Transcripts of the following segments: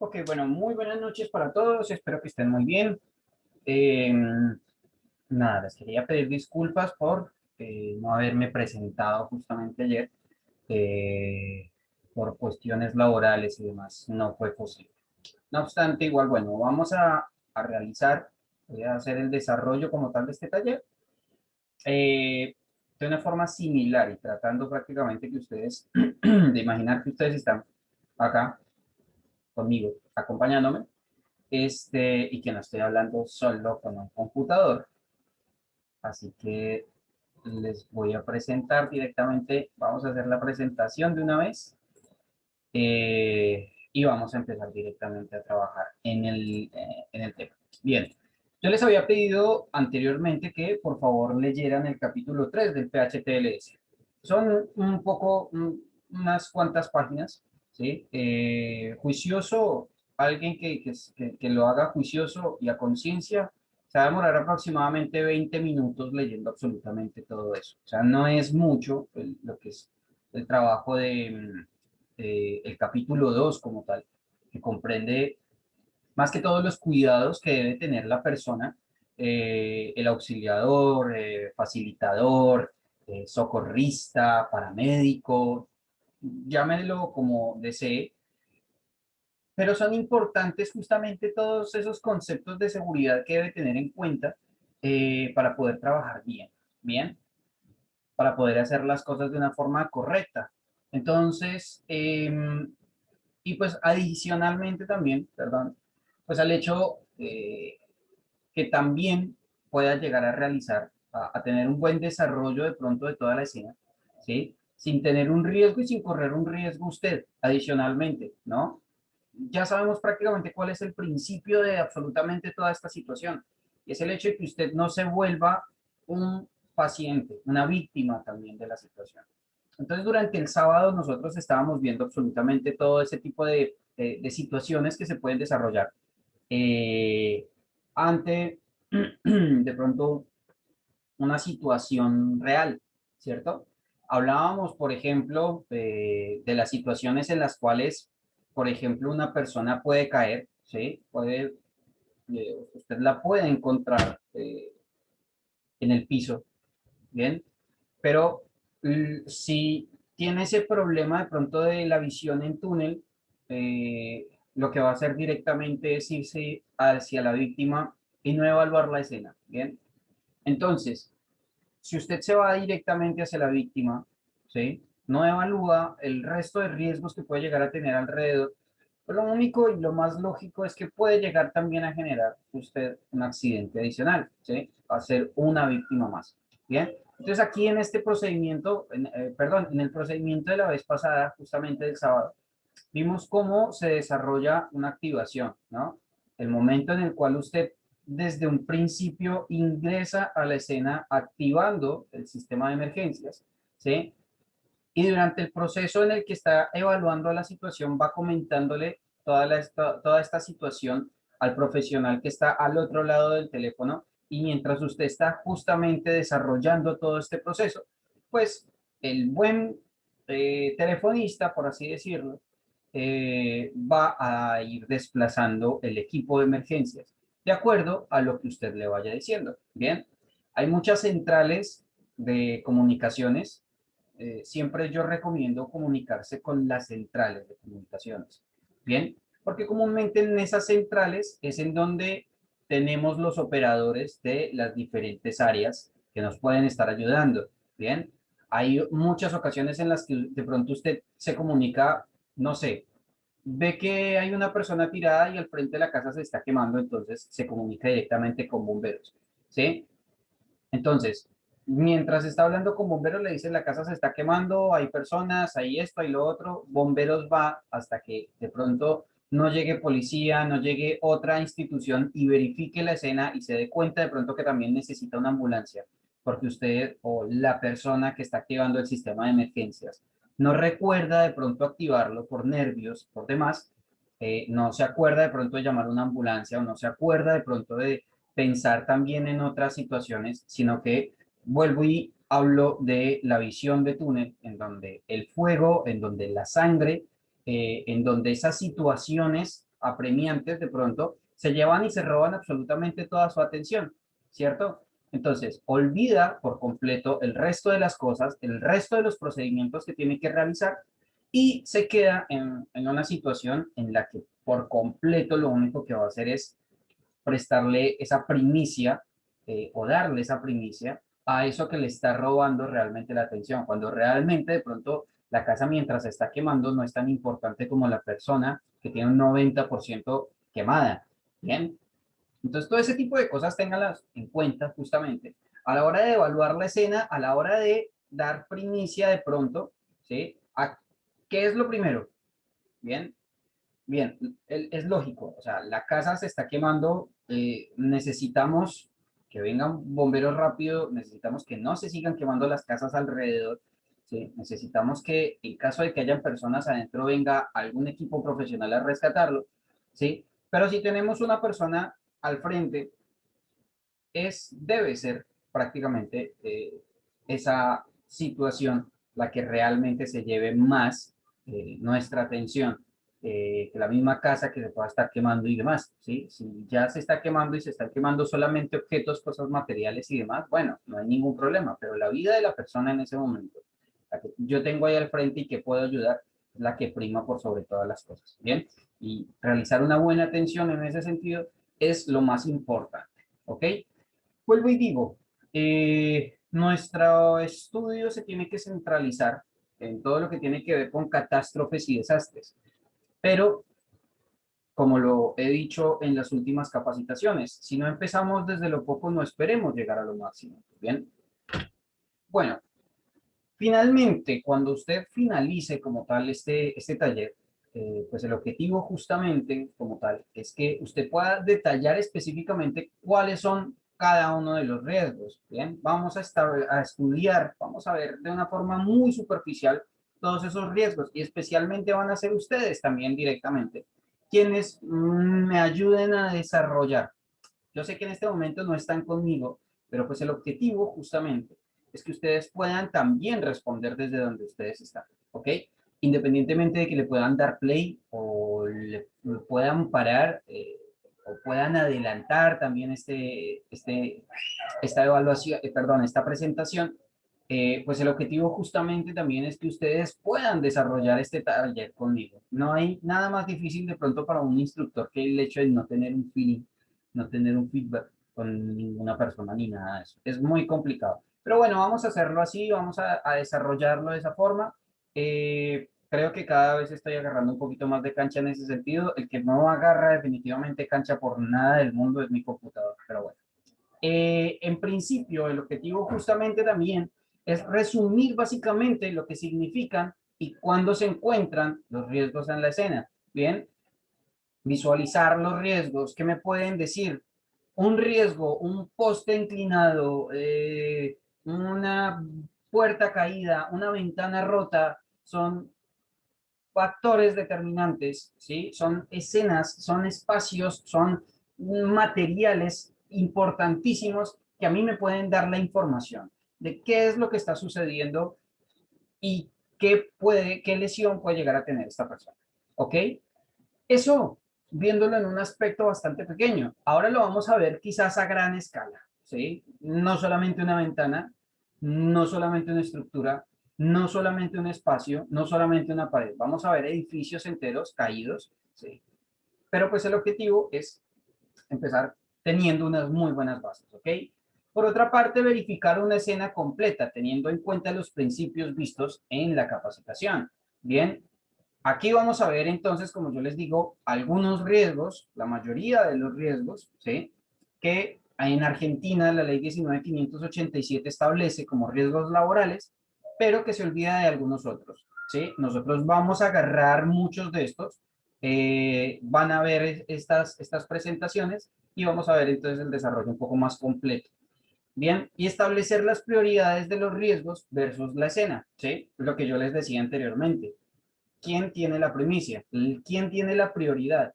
Ok, bueno, muy buenas noches para todos, espero que estén muy bien. Eh, Nada, les quería pedir disculpas por no haberme presentado justamente ayer eh, por cuestiones laborales y demás, no fue posible. No obstante, igual, bueno, voy a hacer el desarrollo como tal de este taller de una forma similar y tratando prácticamente que ustedes, de imaginar que ustedes están acá conmigo, acompañándome y que no estoy hablando solo con un computador. Así que les voy a presentar directamente, vamos a hacer la presentación de una vez y vamos a empezar directamente a trabajar en el tema. Bien, yo les había pedido anteriormente que por favor leyeran el capítulo 3 del PHTLS. Son unas cuantas páginas, ¿sí? Juicioso, alguien que lo haga juicioso y a conciencia, se va a demorar aproximadamente 20 minutos leyendo absolutamente todo eso. O sea, no es mucho lo que es el trabajo el capítulo 2 como tal, que comprende más que todos los cuidados que debe tener la persona, el auxiliador, facilitador, socorrista, paramédico, llámenlo como desee, pero son importantes justamente todos esos conceptos de seguridad que debe tener en cuenta para poder trabajar bien, para poder hacer las cosas de una forma correcta. Entonces, y pues adicionalmente también, perdón, pues al hecho que también pueda llegar a realizar, a tener un buen desarrollo de pronto de toda la escena, ¿sí? Sin tener un riesgo y sin correr un riesgo usted, adicionalmente, ¿no? Ya sabemos prácticamente cuál es el principio de absolutamente toda esta situación. Y es el hecho de que usted no se vuelva un paciente, una víctima también de la situación. Entonces, durante el sábado nosotros estábamos viendo absolutamente todo ese tipo de situaciones que se pueden desarrollar ante de pronto una situación real, ¿cierto? Hablábamos, por ejemplo, de las situaciones en las cuales, por ejemplo, una persona puede caer, ¿sí? Usted la puede encontrar en el piso, ¿bien? Pero si tiene ese problema de pronto de la visión en túnel, lo que va a hacer directamente es irse hacia la víctima y no evaluar la escena, ¿bien? Entonces, si usted se va directamente hacia la víctima, ¿sí? No evalúa el resto de riesgos que puede llegar a tener alrededor, pues lo único y lo más lógico es que puede llegar también a generar usted un accidente adicional, ¿sí? A ser una víctima más. Bien, entonces aquí en este procedimiento, perdón, en el procedimiento de la vez pasada, justamente del sábado, vimos cómo se desarrolla una activación, ¿no? El momento en el cual usted desde un principio ingresa a la escena activando el sistema de emergencias, ¿sí? Y durante el proceso en el que está evaluando la situación va comentándole toda esta situación al profesional que está al otro lado del teléfono y mientras usted está justamente desarrollando todo este proceso, pues el buen telefonista, por así decirlo, va a ir desplazando el equipo de emergencias de acuerdo a lo que usted le vaya diciendo. Bien, hay muchas centrales de comunicaciones. Siempre yo recomiendo comunicarse con las centrales de comunicaciones. Bien, porque comúnmente en esas centrales es en donde tenemos los operadores de las diferentes áreas que nos pueden estar ayudando. Bien, hay muchas ocasiones en las que de pronto usted se comunica, no sé, ve que hay una persona tirada y al frente de la casa se está quemando, entonces se comunica directamente con bomberos. ¿Sí? Entonces, mientras está hablando con bomberos, le dice la casa se está quemando, hay personas, hay esto, hay lo otro. Bomberos va hasta que de pronto no llegue policía, no llegue otra institución y verifique la escena y se dé cuenta de pronto que también necesita una ambulancia, porque usted o la persona que está activando el sistema de emergencias no recuerda de pronto activarlo por nervios, por demás, no se acuerda de pronto de llamar a una ambulancia o no se acuerda de pronto de pensar también en otras situaciones, sino que vuelvo y hablo de la visión de túnel, en donde el fuego, en donde la sangre, en donde esas situaciones apremiantes de pronto, se llevan y se roban absolutamente toda su atención, ¿cierto? Entonces, olvida por completo el resto de las cosas, el resto de los procedimientos que tiene que realizar y se queda en una situación en la que por completo lo único que va a hacer es prestarle esa primicia o darle esa primicia a eso que le está robando realmente la atención, cuando realmente de pronto la casa mientras se está quemando no es tan importante como la persona que tiene un 90% quemada. Bien, entonces todo ese tipo de cosas ténganlas en cuenta justamente a la hora de evaluar la escena, a la hora de dar primicia de pronto, ¿sí? ¿Qué es lo primero? Bien, bien, es lógico, o sea, la casa se está quemando, necesitamos que vengan bomberos rápido, necesitamos que no se sigan quemando las casas alrededor, ¿sí? Necesitamos que en caso de que hayan personas adentro venga algún equipo profesional a rescatarlo, ¿sí? Pero si tenemos una persona al frente, debe ser prácticamente esa situación la que realmente se lleve más nuestra atención que la misma casa que se pueda estar quemando y demás, ¿sí? Si ya se está quemando y se están quemando solamente objetos, cosas materiales y demás, bueno, no hay ningún problema, pero la vida de la persona en ese momento, la que yo tengo ahí al frente y que puedo ayudar, es la que prima por sobre todas las cosas, ¿bien? Y realizar una buena atención en ese sentido es lo más importante, ¿ok? Vuelvo y digo, nuestro estudio se tiene que centralizar en todo lo que tiene que ver con catástrofes y desastres, pero como lo he dicho en las últimas capacitaciones, si no empezamos desde lo poco, no esperemos llegar a lo máximo. Bien, bueno, finalmente, cuando usted finalice como tal este taller, pues el objetivo justamente como tal es que usted pueda detallar específicamente cuáles son cada uno de los riesgos. Bien, vamos a estudiar, vamos a ver de una forma muy superficial todos esos riesgos y especialmente van a ser ustedes también directamente quienes me ayuden a desarrollar. Yo sé que en este momento no están conmigo, pero pues el objetivo justamente es que ustedes puedan también responder desde donde ustedes están, ¿ok? Independientemente de que le puedan dar play o le puedan parar o puedan adelantar también esta evaluación, perdón, esta presentación, pues el objetivo justamente también es que ustedes puedan desarrollar este taller conmigo. No hay nada más difícil de pronto para un instructor que el hecho de no tener un feeling, no tener un feedback con ninguna persona ni nada de eso. Es muy complicado. Pero bueno, vamos a hacerlo así, vamos a desarrollarlo de esa forma. Creo que cada vez estoy agarrando un poquito más de cancha en ese sentido. El que no agarra definitivamente cancha por nada del mundo es mi computador, pero bueno. En principio, el objetivo justamente también es resumir básicamente lo que significan y cuándo se encuentran los riesgos en la escena. Bien, visualizar los riesgos. ¿Qué me pueden decir? Un riesgo, un poste inclinado, una puerta caída, una ventana rota, son factores determinantes, ¿sí? Son escenas, son espacios, son materiales importantísimos que a mí me pueden dar la información de qué es lo que está sucediendo y qué lesión puede llegar a tener esta persona. ¿Ok? Eso viéndolo en un aspecto bastante pequeño. Ahora lo vamos a ver quizás a gran escala, ¿sí? No solamente una ventana, no solamente una estructura, no solamente un espacio, no solamente una pared. Vamos a ver edificios enteros caídos, ¿sí? Pero pues el objetivo es empezar teniendo unas muy buenas bases, ¿ok? Por otra parte, verificar una escena completa, teniendo en cuenta los principios vistos en la capacitación. Bien, aquí vamos a ver entonces, como yo les digo, algunos riesgos, la mayoría de los riesgos, ¿sí? Que en Argentina la ley 19.587 establece como riesgos laborales, pero que se olvida de algunos otros, ¿sí? Nosotros vamos a agarrar muchos de estos, van a ver estas presentaciones y vamos a ver entonces el desarrollo un poco más completo. Bien, y establecer las prioridades de los riesgos versus la escena, ¿sí? Lo que yo les decía anteriormente. ¿Quién tiene la primicia? ¿Quién tiene la prioridad?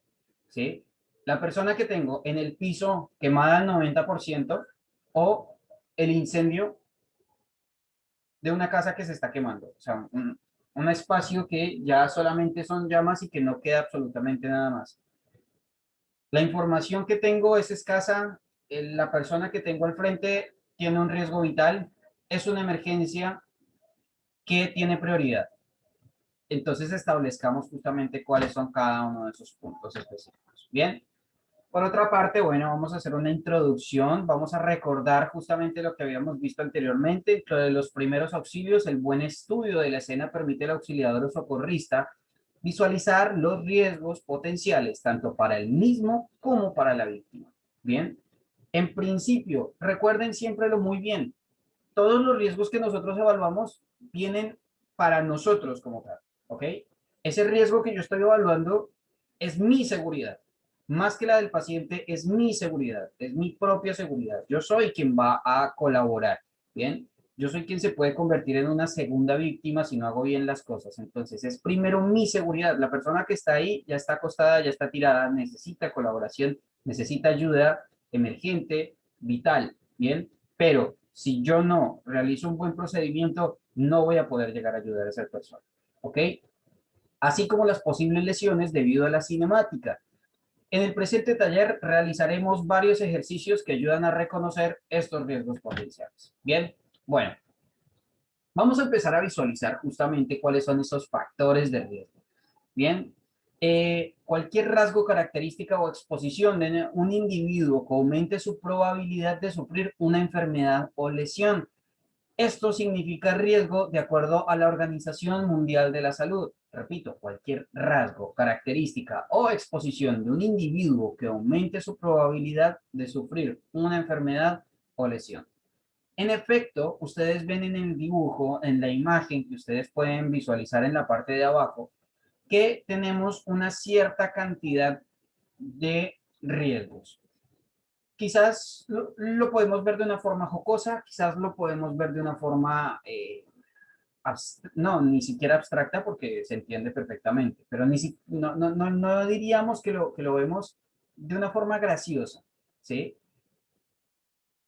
¿Sí? La persona que tengo en el piso quemada al 90% o el incendio de una casa que se está quemando. O sea, un espacio que ya solamente son llamas y que no queda absolutamente nada más. La información que tengo es escasa, la persona que tengo al frente tiene un riesgo vital, es una emergencia que tiene prioridad. Entonces establezcamos justamente cuáles son cada uno de esos puntos específicos. Bien. Por otra parte, bueno, vamos a hacer una introducción, vamos a recordar justamente lo que habíamos visto anteriormente, lo de los primeros auxilios, el buen estudio de la escena permite al auxiliador o socorrista visualizar los riesgos potenciales, tanto para el mismo como para la víctima. Bien, en principio, recuerden siempre lo muy bien, todos los riesgos que nosotros evaluamos vienen para nosotros como tal, ¿ok? Ese riesgo que yo estoy evaluando es mi seguridad. Más que la del paciente, es mi seguridad, es mi propia seguridad. Yo soy quien va a colaborar, ¿bien? Yo soy quien se puede convertir en una segunda víctima si no hago bien las cosas. Entonces, es primero mi seguridad. La persona que está ahí ya está acostada, ya está tirada, necesita colaboración, necesita ayuda emergente, vital, ¿bien? Pero si yo no realizo un buen procedimiento, no voy a poder llegar a ayudar a esa persona, ¿ok? Así como las posibles lesiones debido a la cinemática. En el presente taller realizaremos varios ejercicios que ayudan a reconocer estos riesgos potenciales. Bien, bueno, vamos a empezar a visualizar justamente cuáles son esos factores de riesgo. Bien, cualquier rasgo, característica o exposición de un individuo que aumente su probabilidad de sufrir una enfermedad o lesión. Esto significa riesgo de acuerdo a la Organización Mundial de la Salud. Repito, cualquier rasgo, característica o exposición de un individuo que aumente su probabilidad de sufrir una enfermedad o lesión. En efecto, ustedes ven en el dibujo, en la imagen que ustedes pueden visualizar en la parte de abajo, que tenemos una cierta cantidad de riesgos. Quizás lo podemos ver de una forma jocosa, quizás lo podemos ver de una forma, no, ni siquiera abstracta porque se entiende perfectamente, pero no diríamos que lo vemos de una forma graciosa, ¿sí?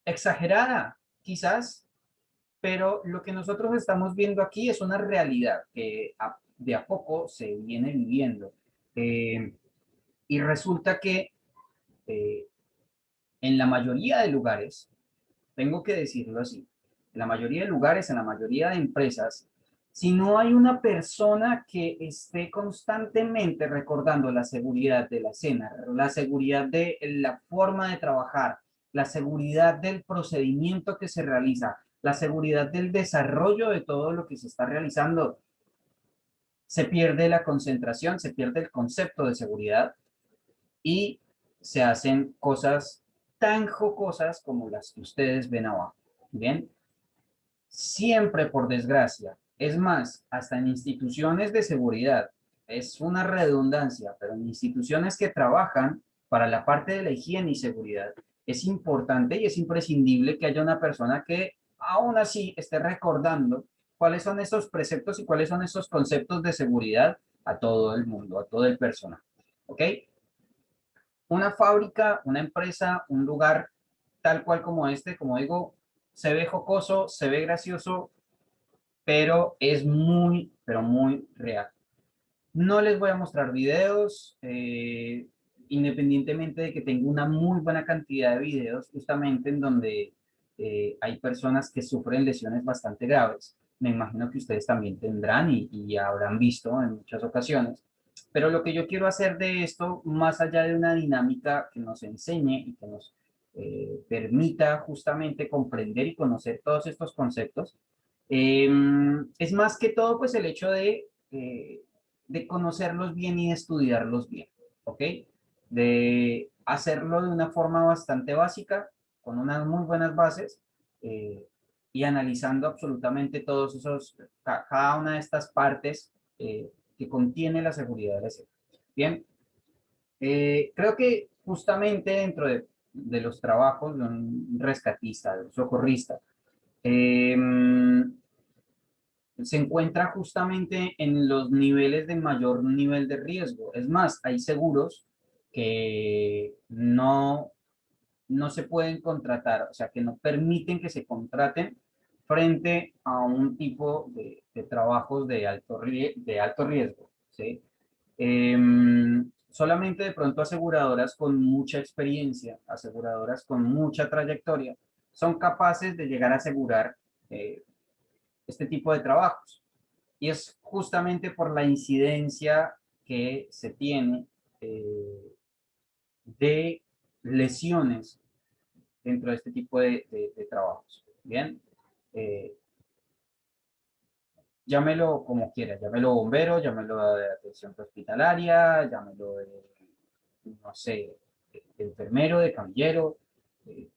Exagerada, quizás, pero lo que nosotros estamos viendo aquí es una realidad que de a poco se viene viviendo. Eh, y resulta que eh, en la mayoría de lugares, tengo que decirlo así, en la mayoría de lugares, en la mayoría de empresas, si no hay una persona que esté constantemente recordando la seguridad de la escena, la seguridad de la forma de trabajar, la seguridad del procedimiento que se realiza, la seguridad del desarrollo de todo lo que se está realizando, se pierde la concentración, se pierde el concepto de seguridad y se hacen cosas tan jocosas como las que ustedes ven abajo. Bien, siempre por desgracia, es más, hasta en instituciones de seguridad, es una redundancia, pero en instituciones que trabajan para la parte de la higiene y seguridad, es importante y es imprescindible que haya una persona que aún así esté recordando cuáles son esos preceptos y cuáles son esos conceptos de seguridad a todo el mundo, a todo el personal. ¿Ok? Una fábrica, una empresa, un lugar tal cual como este, como digo, se ve jocoso, se ve gracioso, pero es muy, pero muy real. No les voy a mostrar videos, independientemente de que tengo una muy buena cantidad de videos, justamente en donde hay personas que sufren lesiones bastante graves. Me imagino que ustedes también tendrán y habrán visto en muchas ocasiones. Pero lo que yo quiero hacer de esto, más allá de una dinámica que nos enseñe y que nos permita justamente comprender y conocer todos estos conceptos, es más que todo pues el hecho de conocerlos bien y de estudiarlos bien, ¿ok? De hacerlo de una forma bastante básica, con unas muy buenas bases eh, y analizando absolutamente todos esos, cada una de estas partes que contiene la seguridad de la escena. Bien, creo que justamente dentro de los trabajos de un rescatista, de un socorrista, eh, se encuentra justamente en los niveles de mayor nivel de riesgo. Es más, hay seguros que no se pueden contratar, o sea, que no permiten que se contraten frente a un tipo de trabajos de alto riesgo, ¿sí? Solamente de pronto aseguradoras con mucha experiencia, aseguradoras con mucha trayectoria, son capaces de llegar a asegurar eh, este tipo de trabajos. Y es justamente por la incidencia que se tiene eh, de lesiones dentro de este tipo de trabajos. Bien, eh, llámelo como quiera, llámelo bombero, llámelo de atención hospitalaria, llámelo de, no sé, de enfermero, de camillero. eh,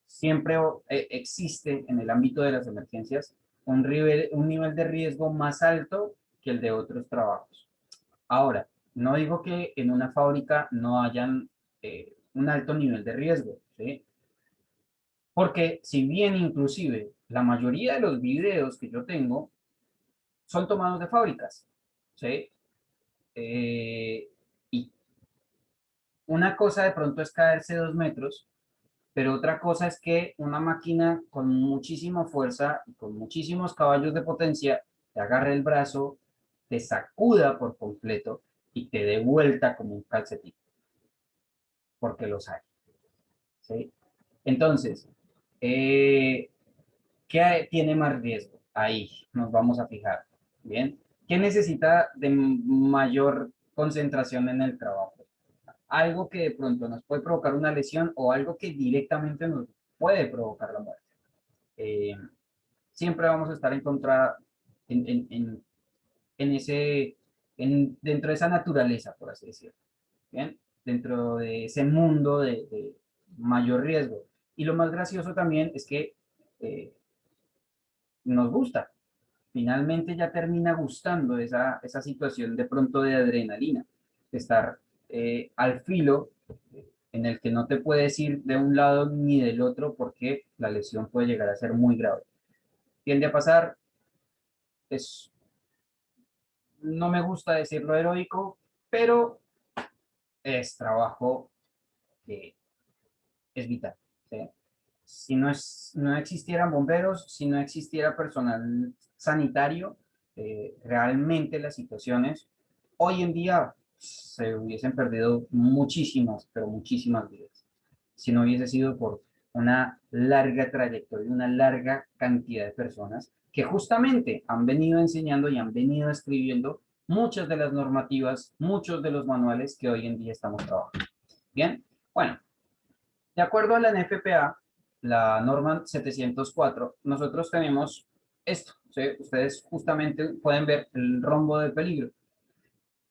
Siempre existe en el ámbito de las emergencias un nivel de riesgo más alto que el de otros trabajos. Ahora, no digo que en una fábrica no hayan un alto nivel de riesgo, ¿sí? Porque si bien inclusive la mayoría de los videos que yo tengo son tomados de fábricas, ¿sí? Eh, y una cosa de pronto es caerse 2 metros, pero otra cosa es que una máquina con muchísima fuerza y con muchísimos caballos de potencia te agarre el brazo, te sacuda por completo y te dé vuelta como un calcetín, porque los hay, ¿sí? Entonces, eh, ¿qué tiene más riesgo? Ahí nos vamos a fijar, ¿bien? ¿Qué necesita de mayor concentración en el trabajo? Algo que de pronto nos puede provocar una lesión o algo que directamente nos puede provocar la muerte. Eh, Siempre vamos a estar en contra, en, en, en, en ese, dentro de esa naturaleza, por así decirlo, ¿bien? Dentro de ese mundo de mayor riesgo. Y lo más gracioso también es que eh, nos gusta, finalmente ya termina gustando esa situación de pronto de adrenalina, de estar al filo en el que no te puedes ir de un lado ni del otro porque la lesión puede llegar a ser muy grave. Tiende a pasar, es, no me gusta decirlo heroico, pero es trabajo que es vital, ¿sí? Si no existieran bomberos, si no existiera personal sanitario, realmente las situaciones hoy en día se hubiesen perdido muchísimas, pero muchísimas vidas. Si no hubiese sido por una larga trayectoria, una larga cantidad de personas que justamente han venido enseñando y han venido escribiendo muchas de las normativas, muchos de los manuales que hoy en día estamos trabajando. Bien, bueno, de acuerdo a la NFPA, la norma 704, nosotros tenemos esto, ¿sí? Ustedes justamente pueden ver el rombo de peligro.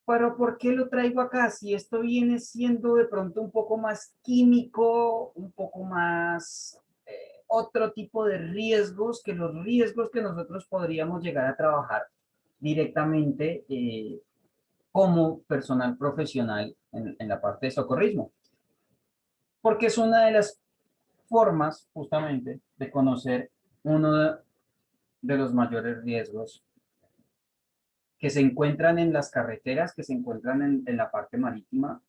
Pero ¿por qué lo traigo acá? Si esto viene siendo de pronto un poco más químico, un poco más otro tipo de riesgos que los riesgos que nosotros podríamos llegar a trabajar directamente como personal profesional en la parte de socorrismo. Porque es una de las formas justamente de conocer uno de los mayores riesgos que se encuentran en las carreteras, que se encuentran en la parte marítima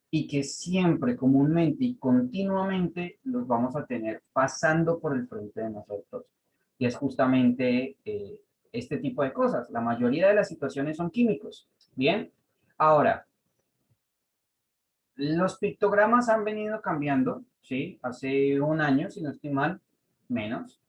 y que siempre, comúnmente y continuamente los vamos a tener pasando por el frente de nosotros. Y es justamente este tipo de cosas. La mayoría de las situaciones son químicos. Bien, ahora, los pictogramas han venido cambiando, ¿sí? Hace un año, si no estoy mal, menos,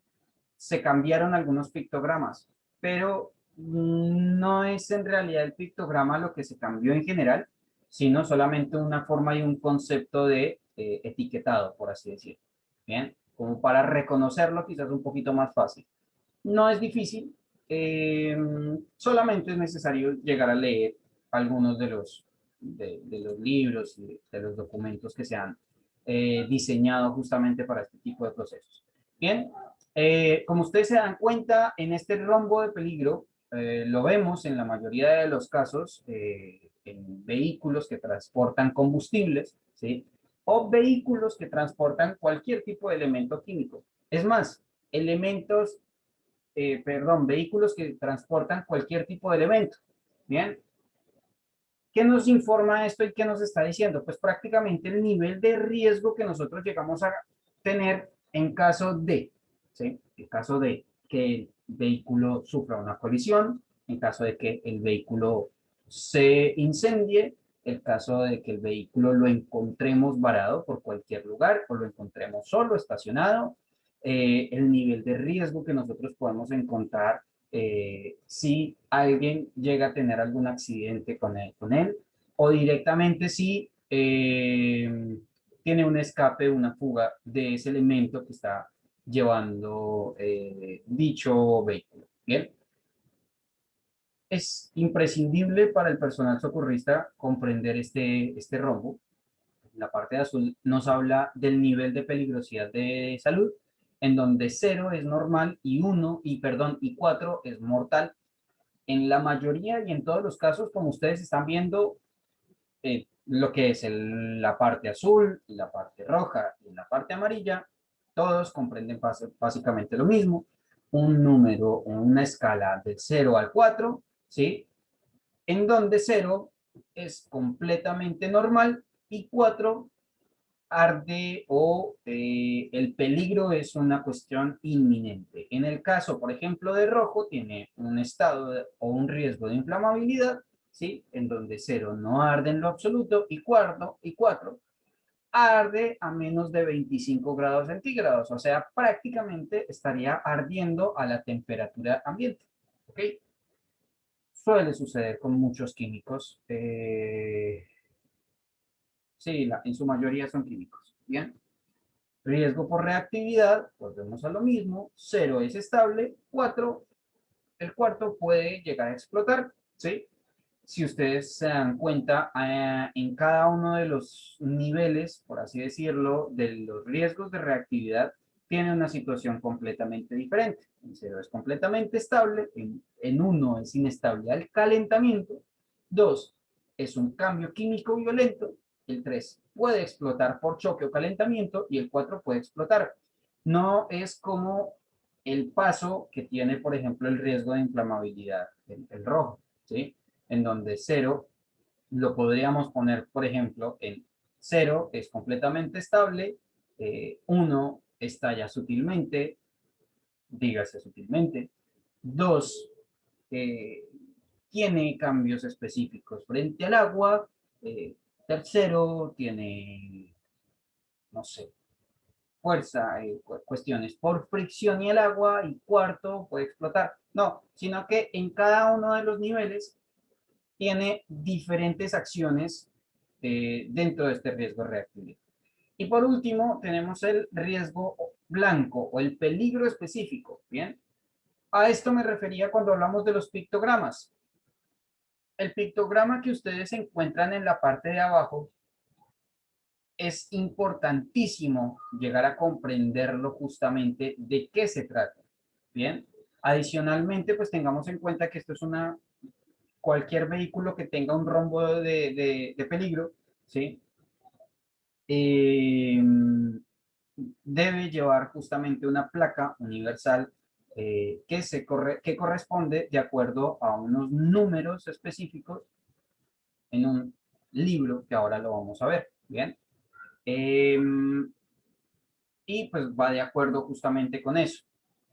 se cambiaron algunos pictogramas, pero no es en realidad el pictograma lo que se cambió en general, sino solamente una forma y un concepto de etiquetado, por así decirlo. Bien, como para reconocerlo quizás un poquito más fácil. No es difícil, eh, solamente es necesario llegar a leer algunos de los libros y de los documentos que se han diseñado justamente para este tipo de procesos. Bien, como ustedes se dan cuenta, en este rombo de peligro lo vemos en la mayoría de los casos en vehículos que transportan combustibles, ¿sí? O vehículos que transportan cualquier tipo de elemento químico. Es más, vehículos que transportan cualquier tipo de elemento. Bien, ¿qué nos informa esto y qué nos está diciendo? Pues prácticamente el nivel de riesgo que nosotros llegamos a tener en caso de, ¿sí? En caso de que el vehículo sufra una colisión, en caso de que el vehículo se incendie, el caso de que el vehículo lo encontremos varado por cualquier lugar o lo encontremos solo, estacionado, el nivel de riesgo que nosotros podemos encontrar si alguien llega a tener algún accidente con él o directamente si tiene un escape, una fuga de ese elemento que está llevando dicho vehículo. Bien, es imprescindible para el personal socorrista comprender este rombo. La parte de azul nos habla del nivel de peligrosidad de salud, en donde 0 es normal y 1, y 4 es mortal. En la mayoría y en todos los casos, como ustedes están viendo, lo que es la parte azul, la parte roja y la parte amarilla, todos comprenden básicamente lo mismo. Un número o una escala de 0 al 4, ¿sí? En donde 0 es completamente normal y 4 arde o el peligro es una cuestión inminente. En el caso, por ejemplo, de rojo, tiene un estado o un riesgo de inflamabilidad, ¿sí? En donde 0 no arde en lo absoluto y 4 arde a menos de 25 grados centígrados, o sea, prácticamente estaría ardiendo a la temperatura ambiente, ¿ok? Suele suceder con muchos químicos. Sí, en su mayoría son químicos. Bien. Riesgo por reactividad, volvemos a lo mismo. 0 es estable. 4, el cuarto puede llegar a explotar. ¿Sí? Si ustedes se dan cuenta, en cada uno de los niveles, por así decirlo, de los riesgos de reactividad, tiene una situación completamente diferente. En 0 es completamente estable, en 1 es inestable al calentamiento, 2 es un cambio químico violento, el 3 puede explotar por choque o calentamiento y el 4 puede explotar. No es como el paso que tiene, por ejemplo, el riesgo de inflamabilidad, el rojo, ¿sí? En donde 0 lo podríamos poner, por ejemplo, en 0 es completamente estable, 1 estalla sutilmente, dígase sutilmente, 2 tiene cambios específicos frente al agua, tercero tiene, no sé, fuerza, cuestiones por fricción y el agua, y cuarto puede explotar. No, sino que en cada uno de los niveles tiene diferentes acciones dentro de este riesgo reactivo. Y por último, tenemos el riesgo blanco o el peligro específico. Bien, a esto me refería cuando hablamos de los pictogramas. El pictograma que ustedes encuentran en la parte de abajo es importantísimo llegar a comprenderlo justamente de qué se trata. Bien, adicionalmente, pues tengamos en cuenta que esto es cualquier vehículo que tenga un rombo de peligro, ¿sí? Eh, debe llevar justamente una placa universal que corresponde de acuerdo a unos números específicos en un libro que ahora lo vamos a ver, ¿bien? Eh, y pues va de acuerdo justamente con eso.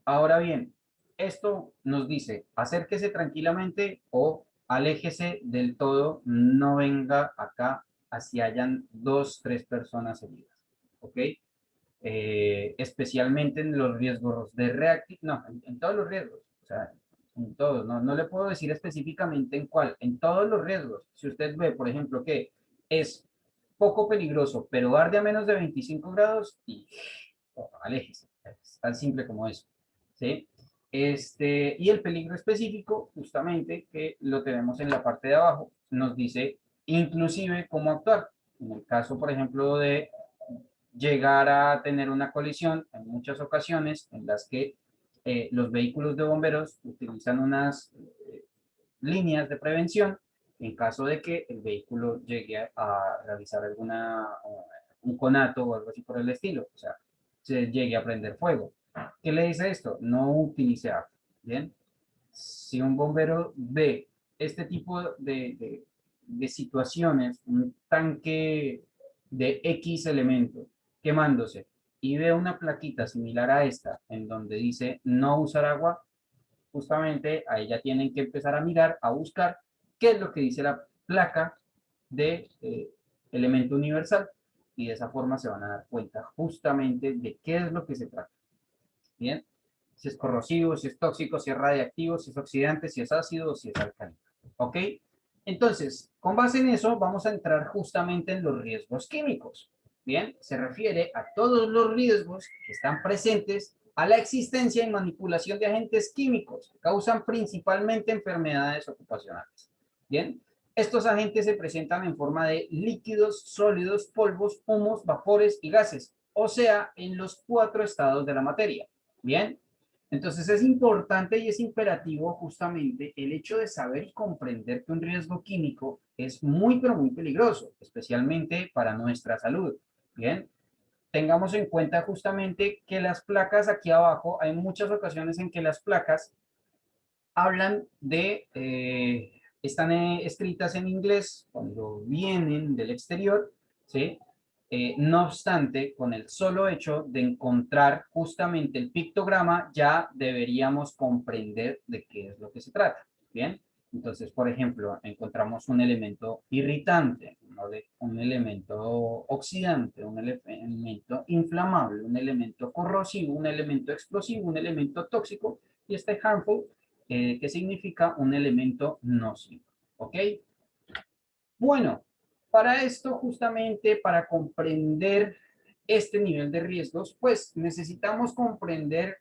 Ahora bien, esto nos dice, acérquese tranquilamente o aléjese del todo, no venga acá así hayan 2, 3 personas heridas, ¿ok? Especialmente en los riesgos de reactividad, no, en todos los riesgos, o sea, en todos, no, no le puedo decir específicamente en cuál, en todos los riesgos. Si usted ve, por ejemplo, que es poco peligroso, pero arde a menos de 25 grados, y aléjese, es tan simple como eso, ¿sí? Y el peligro específico, justamente, que lo tenemos en la parte de abajo, nos dice inclusive cómo actuar. En el caso, por ejemplo, de llegar a tener una colisión, en muchas ocasiones en las que los vehículos de bomberos utilizan unas líneas de prevención en caso de que el vehículo llegue a realizar un conato o algo así por el estilo, o sea, se llegue a prender fuego. ¿Qué le dice esto? No utilice agua, ¿bien? Si un bombero ve este tipo de situaciones, un tanque de X elemento quemándose y ve una plaquita similar a esta en donde dice no usar agua, justamente ahí ya tienen que empezar a mirar, a buscar qué es lo que dice la placa de elemento universal y de esa forma se van a dar cuenta justamente de qué es lo que se trata. Bien, si es corrosivo, si es tóxico, si es radiactivo, si es oxidante, si es ácido o si es alcalino. ¿Ok? Entonces, con base en eso, vamos a entrar justamente en los riesgos químicos. Bien, se refiere a todos los riesgos que están presentes a la existencia y manipulación de agentes químicos que causan principalmente enfermedades ocupacionales. Bien, estos agentes se presentan en forma de líquidos, sólidos, polvos, humos, vapores y gases, o sea, en los 4 estados de la materia. Bien, entonces es importante y es imperativo justamente el hecho de saber y comprender que un riesgo químico es muy, pero muy peligroso, especialmente para nuestra salud. Bien, tengamos en cuenta justamente que las placas aquí abajo, hay muchas ocasiones en que las placas hablan de, están escritas en inglés cuando vienen del exterior, ¿sí? No obstante, con el solo hecho de encontrar justamente el pictograma, ya deberíamos comprender de qué es lo que se trata, ¿bien? Entonces, por ejemplo, encontramos un elemento irritante, un elemento oxidante, un elemento inflamable, un elemento corrosivo, un elemento explosivo, un elemento tóxico y este harmful, que significa un elemento nocivo, ¿ok? Bueno, para esto justamente, para comprender este nivel de riesgos, pues necesitamos comprender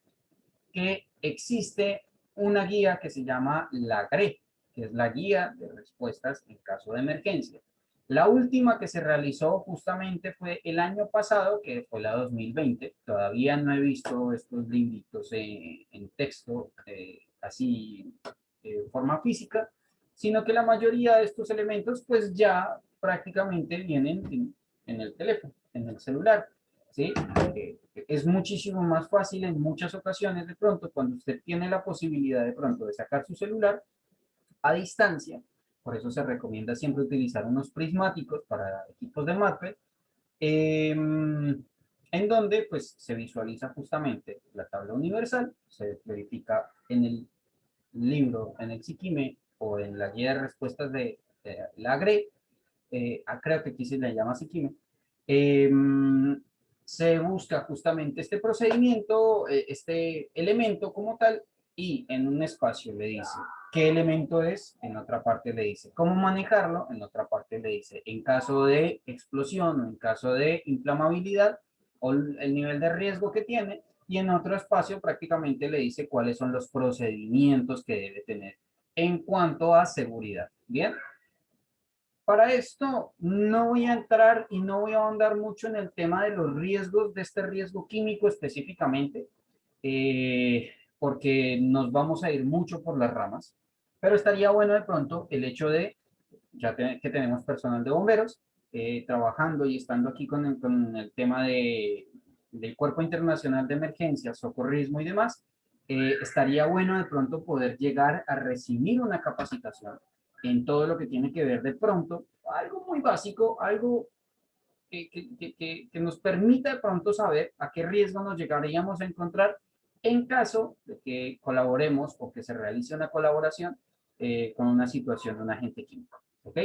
que existe una guía que se llama la GRE, que es la guía de respuestas en caso de emergencia. La última que se realizó justamente fue el año pasado, que fue la 2020. Todavía no he visto estos libritos en texto, así de forma física, sino que la mayoría de estos elementos pues ya prácticamente vienen en el teléfono, en el celular. ¿Sí? Es muchísimo más fácil en muchas ocasiones de pronto cuando usted tiene la posibilidad de pronto de sacar su celular a distancia. Por eso se recomienda siempre utilizar unos prismáticos para equipos de MATPE, en donde pues se visualiza justamente la tabla universal, se verifica en el libro, en el Sikime o en la guía de respuestas de la GRE, creo que aquí se le llama Sikime, eh, se busca justamente este procedimiento, este elemento como tal, y en un espacio le dice qué elemento es, en otra parte le dice cómo manejarlo, en otra parte le dice en caso de explosión o en caso de inflamabilidad o el nivel de riesgo que tiene, y en otro espacio prácticamente le dice cuáles son los procedimientos que debe tener en cuanto a seguridad. Bien. Para esto no voy a entrar y no voy a ahondar mucho en el tema de los riesgos de este riesgo químico específicamente, porque nos vamos a ir mucho por las ramas, pero estaría bueno de pronto el hecho de, que tenemos personal de bomberos trabajando y estando aquí con el tema del Cuerpo Internacional de Emergencias, Socorrismo y demás, estaría bueno de pronto poder llegar a recibir una capacitación en todo lo que tiene que ver de pronto, algo muy básico, algo que nos permita de pronto saber a qué riesgo nos llegaríamos a encontrar en caso de que colaboremos o que se realice una colaboración con una situación de un agente químico. ¿Ok?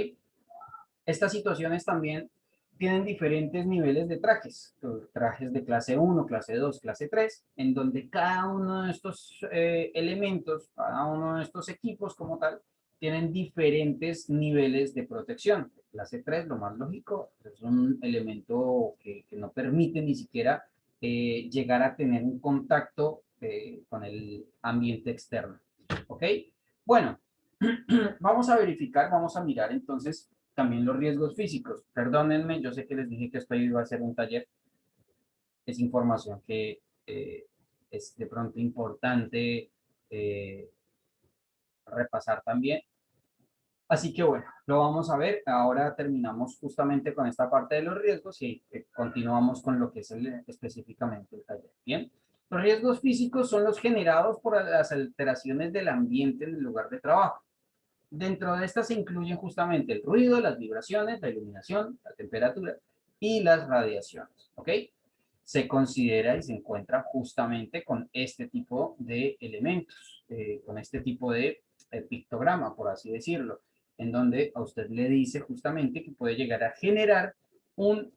Estas situaciones también tienen diferentes niveles de trajes, trajes de clase 1, clase 2, clase 3, en donde cada uno de estos elementos, cada uno de estos equipos como tal, tienen diferentes niveles de protección. Clase 3, lo más lógico, es un elemento que no permite ni siquiera llegar a tener un contacto con el ambiente externo. ¿Ok? Bueno, vamos a verificar, vamos a mirar entonces también los riesgos físicos. Perdónenme, yo sé que les dije que esto iba a ser un taller. Es información que es de pronto importante eh, repasar también. Así que bueno, lo vamos a ver. Ahora terminamos justamente con esta parte de los riesgos y continuamos con lo que es específicamente el taller. Bien, los riesgos físicos son los generados por las alteraciones del ambiente en el lugar de trabajo. Dentro de estas se incluyen justamente el ruido, las vibraciones, la iluminación, la temperatura y las radiaciones. ¿Ok? Se considera y se encuentra justamente con este tipo de elementos, con este tipo de pictograma, por así decirlo. en donde a usted le dice justamente que puede llegar a generar un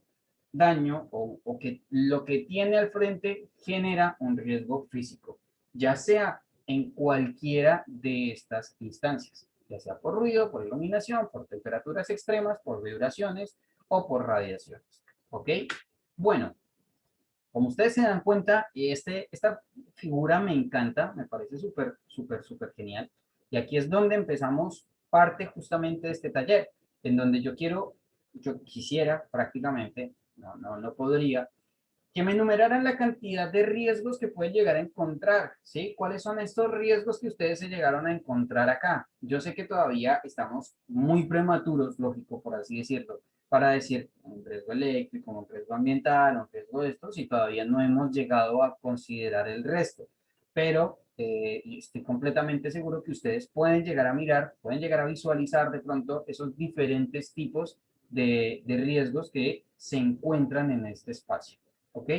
daño o que lo que tiene al frente genera un riesgo físico, ya sea en cualquiera de estas instancias, ya sea por ruido, por iluminación, por temperaturas extremas, por vibraciones o por radiaciones. ¿Ok? Bueno, como ustedes se dan cuenta, esta figura me encanta, me parece súper, súper, súper genial. Y aquí es donde empezamos parte justamente de este taller, en donde yo quisiera prácticamente, no podría, que me enumeraran la cantidad de riesgos que pueden llegar a encontrar, ¿sí? ¿Cuáles son estos riesgos que ustedes se llegaron a encontrar acá? Yo sé que todavía estamos muy prematuros, lógico, por así decirlo, para decir un riesgo eléctrico, un riesgo ambiental, un riesgo de estos, y todavía no hemos llegado a considerar el resto. Pero estoy completamente seguro que ustedes pueden llegar a mirar, pueden llegar a visualizar de pronto esos diferentes tipos de riesgos que se encuentran en este espacio. ¿Ok?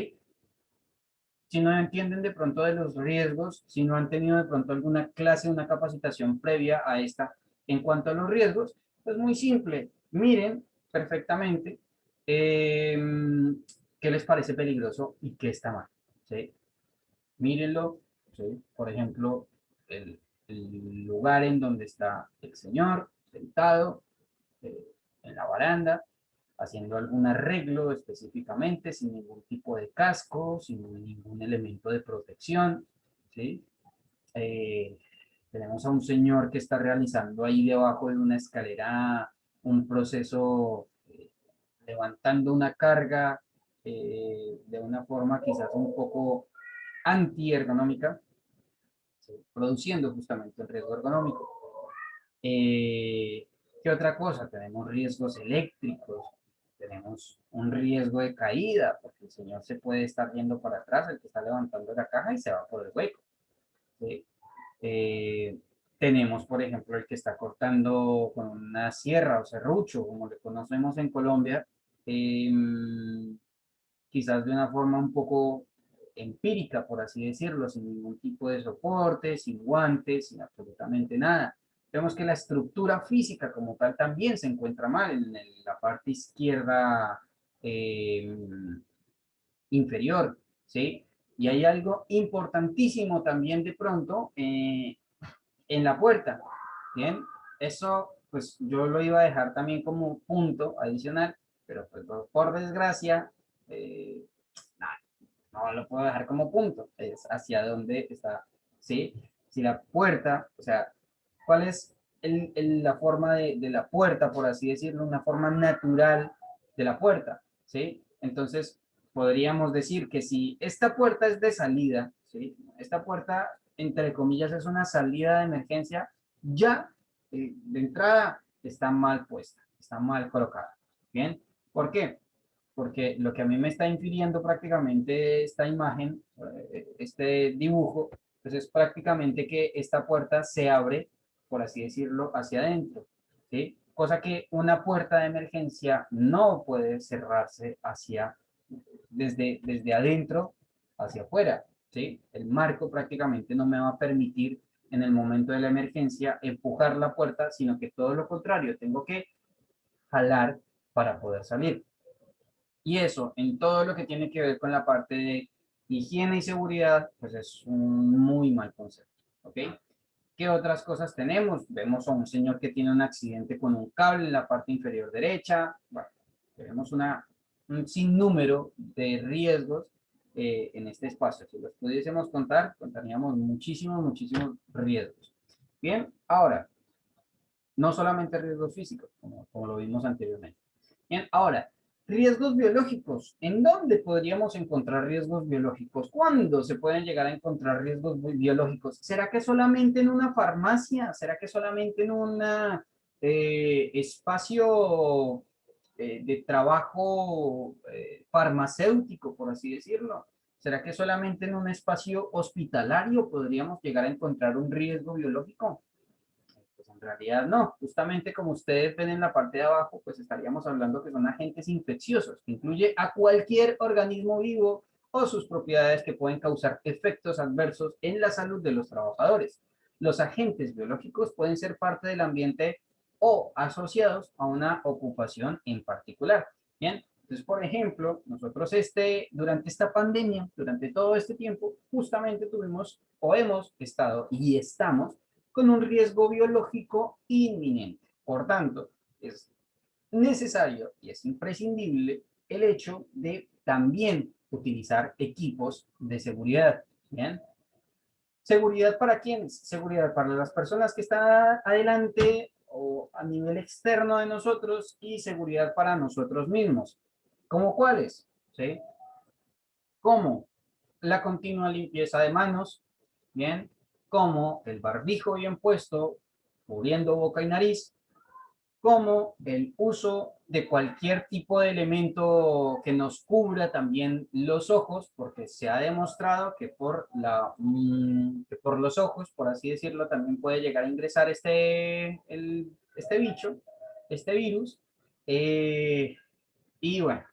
Si no entienden de pronto de los riesgos, si no han tenido de pronto alguna clase, una capacitación previa a esta en cuanto a los riesgos, pues muy simple, miren perfectamente eh, qué les parece peligroso y qué está mal, ¿sí? Mírenlo, ¿sí? Por ejemplo, el lugar en donde está el señor sentado, eh, en la baranda, haciendo algún arreglo específicamente, sin ningún tipo de casco, sin ningún elemento de protección, ¿sí? Eh, Tenemos a un señor que está realizando ahí debajo de una escalera un proceso, levantando una carga de una forma quizás un poco antiergonómica, ¿sí? Produciendo justamente el riesgo ergonómico. ¿Qué otra cosa? Tenemos riesgos eléctricos, tenemos un riesgo de caída, porque el señor se puede estar viendo para atrás, el que está levantando la caja y se va por el hueco, ¿sí? Eh, Tenemos, por ejemplo, el que está cortando con una sierra o serrucho, como le conocemos en Colombia, eh, quizás de una forma un poco empírica, por así decirlo, sin ningún tipo de soporte, sin guantes, sin absolutamente nada. Vemos que la estructura física como tal también se encuentra mal en la parte izquierda eh, inferior, ¿sí? Y hay algo importantísimo también de pronto en la puerta, ¿bien? Eso, pues yo lo iba a dejar también como punto adicional, pero pues por desgracia, eh, no lo puedo dejar como punto, es hacia dónde está, ¿sí? Si la puerta, o sea, ¿cuál es la forma de la puerta, por así decirlo, una forma natural de la puerta, ¿sí? Entonces, podríamos decir que si esta puerta es de salida, ¿sí? Esta puerta, entre comillas, es una salida de emergencia, ya de entrada está mal puesta, está mal colocada, ¿bien? ¿Por qué? Porque lo que a mí me está infiriendo prácticamente esta imagen, este dibujo, pues es prácticamente que esta puerta se abre, por así decirlo, hacia adentro, ¿sí? Cosa que una puerta de emergencia no puede cerrarse desde adentro hacia afuera, ¿sí? El marco prácticamente no me va a permitir en el momento de la emergencia empujar la puerta, sino que todo lo contrario, tengo que jalar para poder salir. Y eso, en todo lo que tiene que ver con la parte de higiene y seguridad, pues es un muy mal concepto, ¿ok? ¿Qué otras cosas tenemos? Vemos a un señor que tiene un accidente con un cable en la parte inferior derecha. Bueno, tenemos un sinnúmero de riesgos en este espacio. Si los pudiésemos contar, contaríamos muchísimos, muchísimos riesgos. Bien, ahora, no solamente riesgos físicos, como lo vimos anteriormente. Bien, ahora, riesgos biológicos. ¿En dónde podríamos encontrar riesgos biológicos? ¿Cuándo se pueden llegar a encontrar riesgos biológicos? ¿Será que solamente en una farmacia? ¿Será que solamente en un espacio de trabajo farmacéutico, por así decirlo? ¿Será que solamente en un espacio hospitalario podríamos llegar a encontrar un riesgo biológico? Pues en realidad no, justamente como ustedes ven en la parte de abajo, pues estaríamos hablando que son agentes infecciosos, que incluye a cualquier organismo vivo o sus propiedades que pueden causar efectos adversos en la salud de los trabajadores. Los agentes biológicos pueden ser parte del ambiente o asociados a una ocupación en particular. Bien, entonces, por ejemplo, nosotros durante esta pandemia, durante todo este tiempo, justamente tuvimos o hemos estado y estamos con un riesgo biológico inminente. Por tanto, es necesario y es imprescindible el hecho de también utilizar equipos de seguridad. ¿Bien? ¿Seguridad para quiénes? Seguridad para las personas que están adelante o a nivel externo de nosotros y seguridad para nosotros mismos. ¿Cómo cuáles? ¿Sí? Como la continua limpieza de manos, ¿bien? Como el barbijo bien puesto, cubriendo boca y nariz, como el uso de cualquier tipo de elemento que nos cubra también los ojos, porque se ha demostrado que que por los ojos, por así decirlo, también puede llegar a ingresar este bicho, este virus. Eh, y bueno,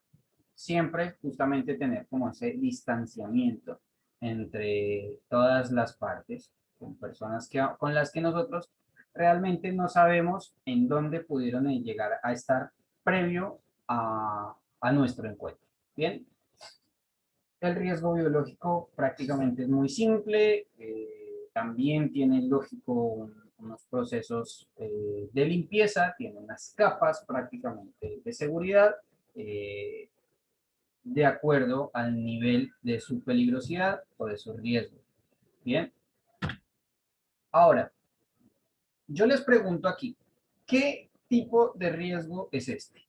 siempre justamente tener como ese distanciamiento entre todas las partes, con personas con las que nosotros realmente no sabemos en dónde pudieron llegar a estar previo a nuestro encuentro. Bien, el riesgo biológico prácticamente es muy simple, también tiene lógico unos procesos de limpieza, tiene unas capas prácticamente de seguridad, eh, de acuerdo al nivel de su peligrosidad o de su riesgo. Bien, ahora, yo les pregunto aquí, ¿qué tipo de riesgo es este?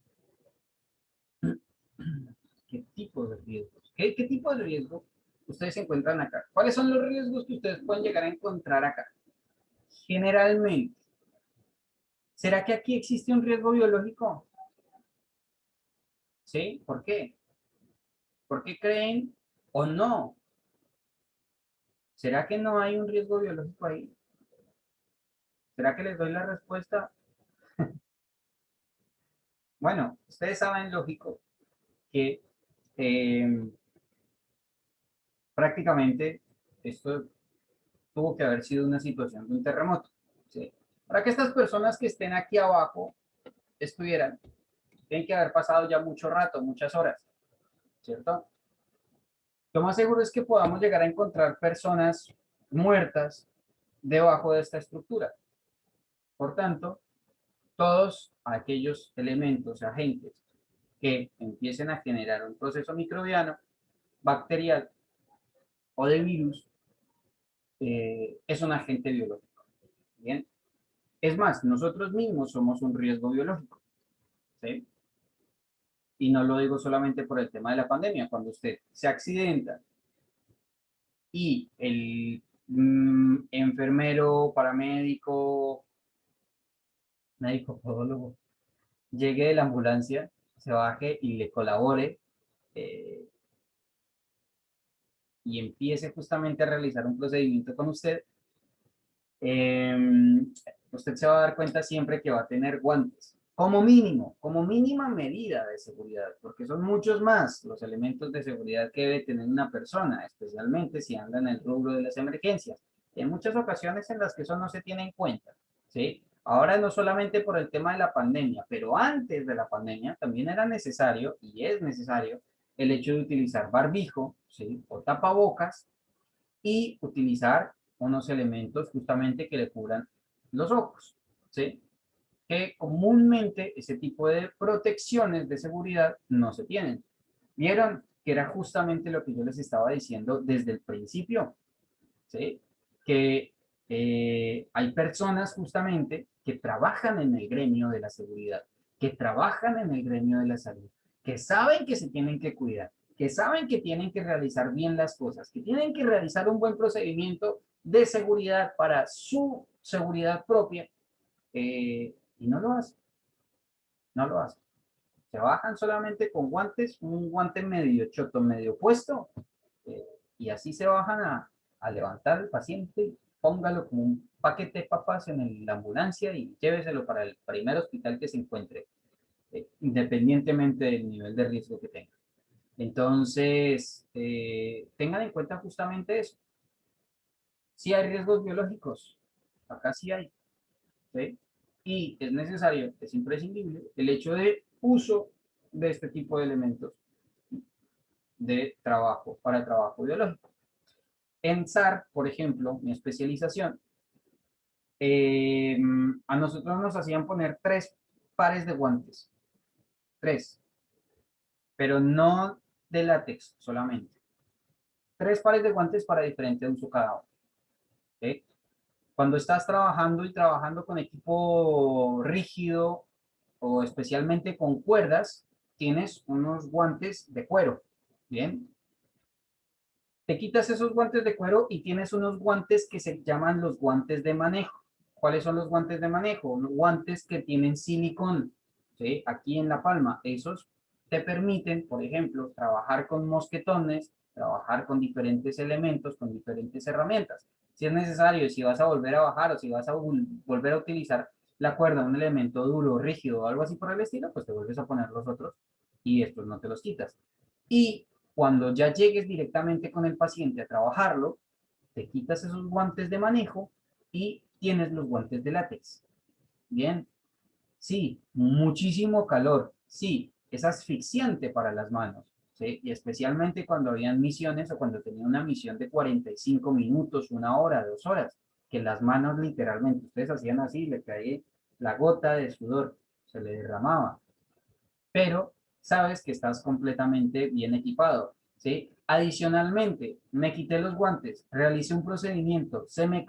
¿Qué tipo de riesgos? ¿Qué tipo de riesgo ustedes encuentran acá? ¿Cuáles son los riesgos que ustedes pueden llegar a encontrar acá? Generalmente, ¿será que aquí existe un riesgo biológico? ¿Sí? ¿Por qué? ¿Por qué creen o no? ¿Será que no hay un riesgo biológico ahí? ¿Será que les doy la respuesta? Bueno, ustedes saben, lógico, que eh, prácticamente esto tuvo que haber sido una situación de un terremoto. ¿Sí? Para que estas personas que estén aquí abajo estuvieran, tienen que haber pasado ya mucho rato, muchas horas, ¿cierto? Lo más seguro es que podamos llegar a encontrar personas muertas debajo de esta estructura. Por tanto, todos aquellos elementos, agentes que empiecen a generar un proceso microbiano, bacterial o de virus, es un agente biológico. Bien, es más, nosotros mismos somos un riesgo biológico, ¿sí? Y no lo digo solamente por el tema de la pandemia. Cuando usted se accidenta y el enfermero, paramédico, médico, podólogo, llegue de la ambulancia, se baje y le colabore eh, y empiece justamente a realizar un procedimiento con usted, eh, usted se va a dar cuenta siempre que va a tener guantes, como mínimo, como mínima medida de seguridad, porque son muchos más los elementos de seguridad que debe tener una persona, especialmente si anda en el rubro de las emergencias. Hay muchas ocasiones en las que eso no se tiene en cuenta, ¿sí? Ahora no solamente por el tema de la pandemia, pero antes de la pandemia también era necesario y es necesario el hecho de utilizar barbijo, ¿sí? O tapabocas y utilizar unos elementos justamente que le cubran los ojos, ¿sí? Que comúnmente ese tipo de protecciones de seguridad no se tienen. Vieron que era justamente lo que yo les estaba diciendo desde el principio, ¿sí? Que hay personas justamente que trabajan en el gremio de la seguridad, que trabajan en el gremio de la salud, que saben que se tienen que cuidar, que saben que tienen que realizar bien las cosas, que tienen que realizar un buen procedimiento de seguridad para su seguridad propia, y no lo hacen, no lo hacen. Se bajan solamente con guantes, un guante medio choto, medio puesto, eh, y así se bajan a levantar al paciente, póngalo como un paquete de papas en la ambulancia y lléveselo para el primer hospital que se encuentre, independientemente del nivel de riesgo que tenga. Entonces, tengan en cuenta justamente eso. Si hay riesgos biológicos, acá sí hay, ¿sí? y es necesario, es imprescindible, el hecho de uso de este tipo de elementos de trabajo para el trabajo biológico. En SAR, por ejemplo, mi especialización, a nosotros nos hacían poner 3 pares de guantes, 3, pero no de látex solamente. 3 pares de guantes para diferente uso cada uno. ¿Ok? Cuando estás trabajando y trabajando con equipo rígido o especialmente con cuerdas, tienes unos guantes de cuero. Bien, te quitas esos guantes de cuero y tienes unos guantes que se llaman los guantes de manejo. ¿Cuáles son los guantes de manejo? Los guantes que tienen silicón, ¿sí? Aquí en la palma. Esos te permiten, por ejemplo, trabajar con mosquetones, trabajar con diferentes elementos, con diferentes herramientas. Si es necesario, si vas a volver a bajar o si vas a volver a utilizar la cuerda, un elemento duro, rígido o algo así por el estilo, pues te vuelves a poner los otros y estos no te los quitas. Y cuando ya llegues directamente con el paciente a trabajarlo, te quitas esos guantes de manejo y tienes los guantes de látex. Bien, sí, muchísimo calor, sí, es asfixiante para las manos, ¿sí? Y especialmente cuando habían misiones o cuando tenía una misión de 45 minutos, 1 hora, 2 horas, que las manos literalmente, ustedes hacían así, le caía la gota de sudor, se le derramaba, pero sabes que estás completamente bien equipado, ¿sí? Adicionalmente, me quité los guantes, realicé un procedimiento, se me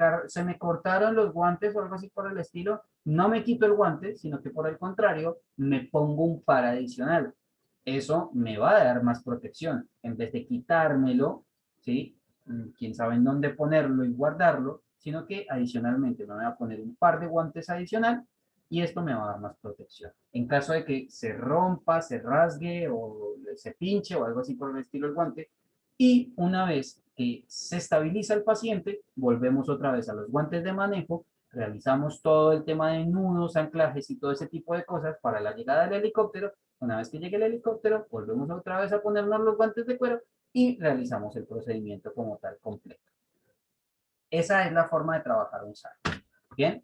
cortaron los guantes o algo así por el estilo, no me quito el guante, sino que por el contrario, me pongo un par adicional. Eso me va a dar más protección. En vez de quitármelo, ¿sí? Quién sabe en dónde ponerlo y guardarlo, sino que adicionalmente me voy a poner un par de guantes adicional y esto me va a dar más protección. En caso de que se rompa, se rasgue o se pinche o algo así por el estilo el guante, y una vez que se estabiliza el paciente, volvemos otra vez a los guantes de manejo, realizamos todo el tema de nudos, anclajes y todo ese tipo de cosas para la llegada del helicóptero. Una vez que llegue el helicóptero, volvemos otra vez a ponernos los guantes de cuero y realizamos el procedimiento como tal completo. Esa es la forma de trabajar un SAR. Bien.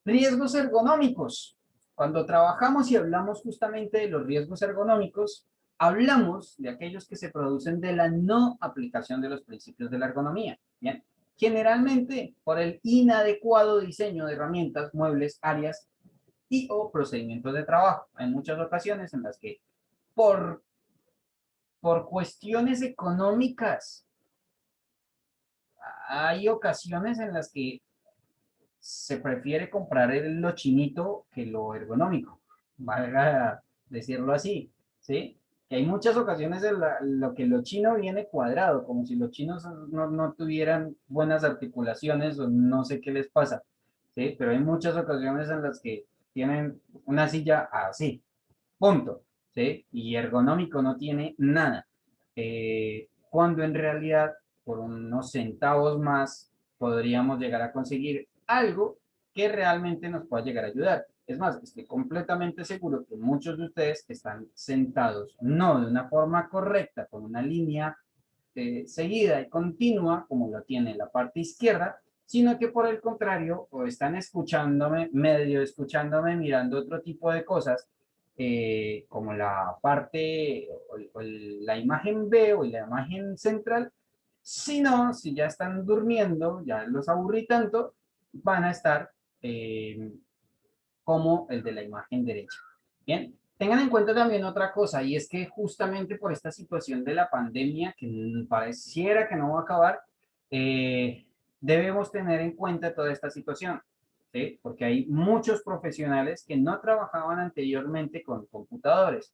Riesgos ergonómicos. Cuando trabajamos y hablamos justamente de los riesgos ergonómicos, hablamos de aquellos que se producen de la no aplicación de los principios de la ergonomía. Bien. Generalmente por el inadecuado diseño de herramientas, muebles, áreas y o procedimientos de trabajo. Hay muchas ocasiones en las que por, por cuestiones económicas, hay ocasiones en las que se prefiere comprar lo chinito que lo ergonómico, valga decirlo así, ¿sí? Que hay muchas ocasiones en lo que lo chino viene cuadrado, como si los chinos no tuvieran buenas articulaciones o no sé qué les pasa, ¿sí? Pero hay muchas ocasiones en las que tienen una silla así, punto, ¿sí? Y ergonómico no tiene nada. Cuando en realidad por unos centavos más podríamos llegar a conseguir algo que realmente nos pueda llegar a ayudar. Es más, estoy completamente seguro que muchos de ustedes están sentados no de una forma correcta, con una línea seguida y continua, como lo tiene la parte izquierda, sino que por el contrario, o están escuchándome, medio escuchándome, mirando otro tipo de cosas, como la parte o la imagen B o la imagen central, si no, si ya están durmiendo, ya los aburrí tanto, van a estar eh, como el de la imagen derecha. Bien, tengan en cuenta también otra cosa, y es que justamente por esta situación de la pandemia, que pareciera que no va a acabar, debemos tener en cuenta toda esta situación, ¿sí? Porque hay muchos profesionales que no trabajaban anteriormente con computadores,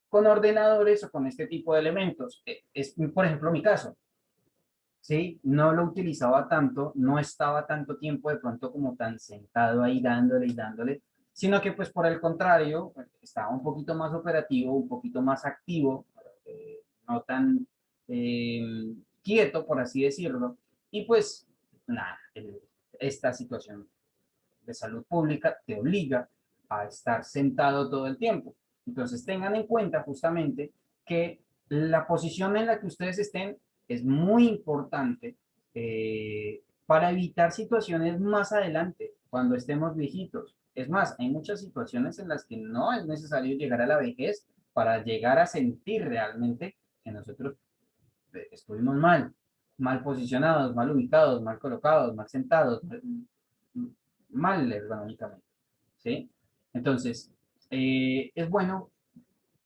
con ordenadores o con este tipo de elementos. Es, por ejemplo, mi caso. ¿Sí? No lo utilizaba tanto, no estaba tanto tiempo de pronto como tan sentado ahí dándole y dándole, sino que pues por el contrario, estaba un poquito más operativo, un poquito más activo, no tan eh, quieto, por así decirlo, y pues nada, esta situación de salud pública te obliga a estar sentado todo el tiempo. Entonces tengan en cuenta justamente que la posición en la que ustedes estén es muy importante para evitar situaciones más adelante, cuando estemos viejitos. Es más, hay muchas situaciones en las que no es necesario llegar a la vejez para llegar a sentir realmente que nosotros estuvimos mal posicionados, mal ubicados, mal colocados, mal sentados, mal ergonómicamente, ¿sí? Entonces, es bueno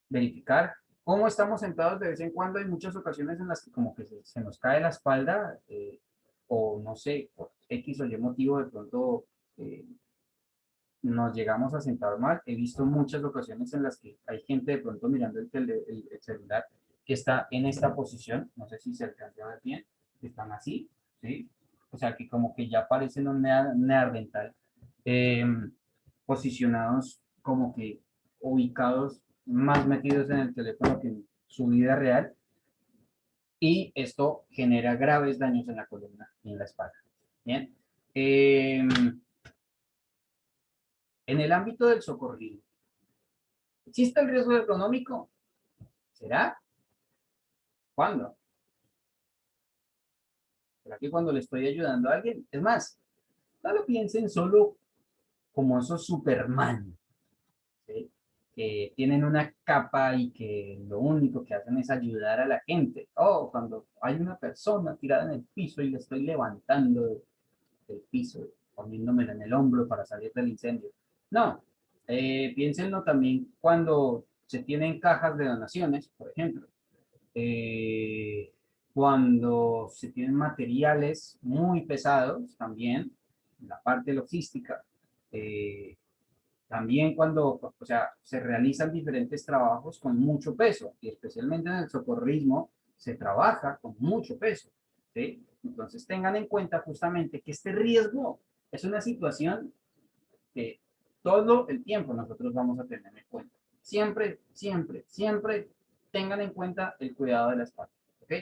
verificar cómo estamos sentados de vez en cuando. Hay muchas ocasiones en las que como que se nos cae la espalda, o no sé, por X o Y motivo de pronto eh, nos llegamos a sentar mal. He visto muchas ocasiones en las que hay gente de pronto mirando el celular que está en esta posición, no sé si se alcanza a ver bien, que están así, ¿sí? O sea, que como que ya parecen un neandertal, eh, posicionados como que ubicados más metidos en el teléfono que en su vida real, y esto genera graves daños en la columna y en la espalda. Bien. En el ámbito del socorrido, ¿existe el riesgo económico? ¿Será? ¿Cuándo? ¿Será que cuando le estoy ayudando a alguien? Es más, no lo piensen solo como esos Superman, ¿sí? Que tienen una capa y que lo único que hacen es ayudar a la gente. O cuando hay una persona tirada en el piso y le estoy levantando del piso, poniéndomela en el hombro para salir del incendio. No, piénsenlo también cuando se tienen cajas de donaciones, por ejemplo. eh, Cuando se tienen materiales muy pesados, también la parte logística, eh, también cuando, o sea, se realizan diferentes trabajos con mucho peso, y especialmente en el socorrismo se trabaja con mucho peso, ¿sí? Entonces tengan en cuenta justamente que este riesgo es una situación que todo el tiempo nosotros vamos a tener en cuenta. Siempre, siempre, siempre tengan en cuenta el cuidado de la espalda, ¿ok?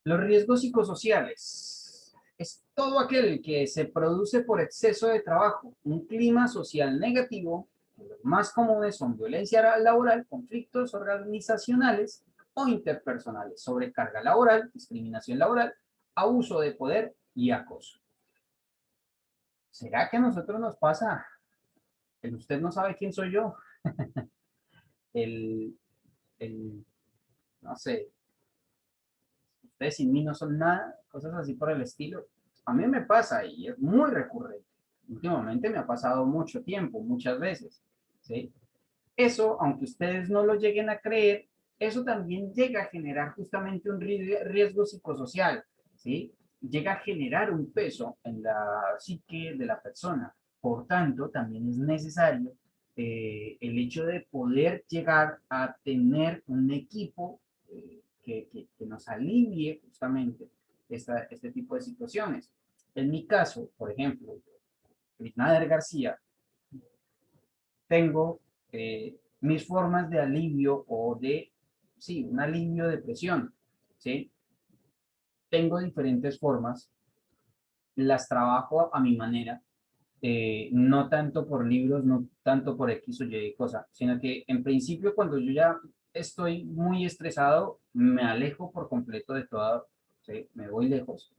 Los riesgos psicosociales es todo aquel que se produce por exceso de trabajo, un clima social negativo. Los más comunes son violencia laboral, conflictos organizacionales o interpersonales, sobrecarga laboral, discriminación laboral, abuso de poder y acoso. ¿Será que a nosotros nos pasa? El usted no sabe quién soy yo. El, el no sé, ustedes sin mí no son nada, cosas así por el estilo. A mí me pasa y es muy recurrente. Últimamente me ha pasado mucho tiempo, muchas veces, ¿sí? Eso, aunque ustedes no lo lleguen a creer, eso también llega a generar justamente un riesgo psicosocial, ¿sí? Llega a generar un peso en la psique de la persona. Por tanto, también es necesario el hecho de poder llegar a tener un equipo que nos alivie justamente este tipo de situaciones. En mi caso, por ejemplo, Nader García, tengo mis formas de alivio o de, sí, un alivio de presión, ¿sí? Tengo diferentes formas, las trabajo a mi manera, no tanto por libros, no tanto por X o Y cosa, sino que en principio cuando yo ya estoy muy estresado, me alejo por completo de todo, ¿sí? Me voy lejos.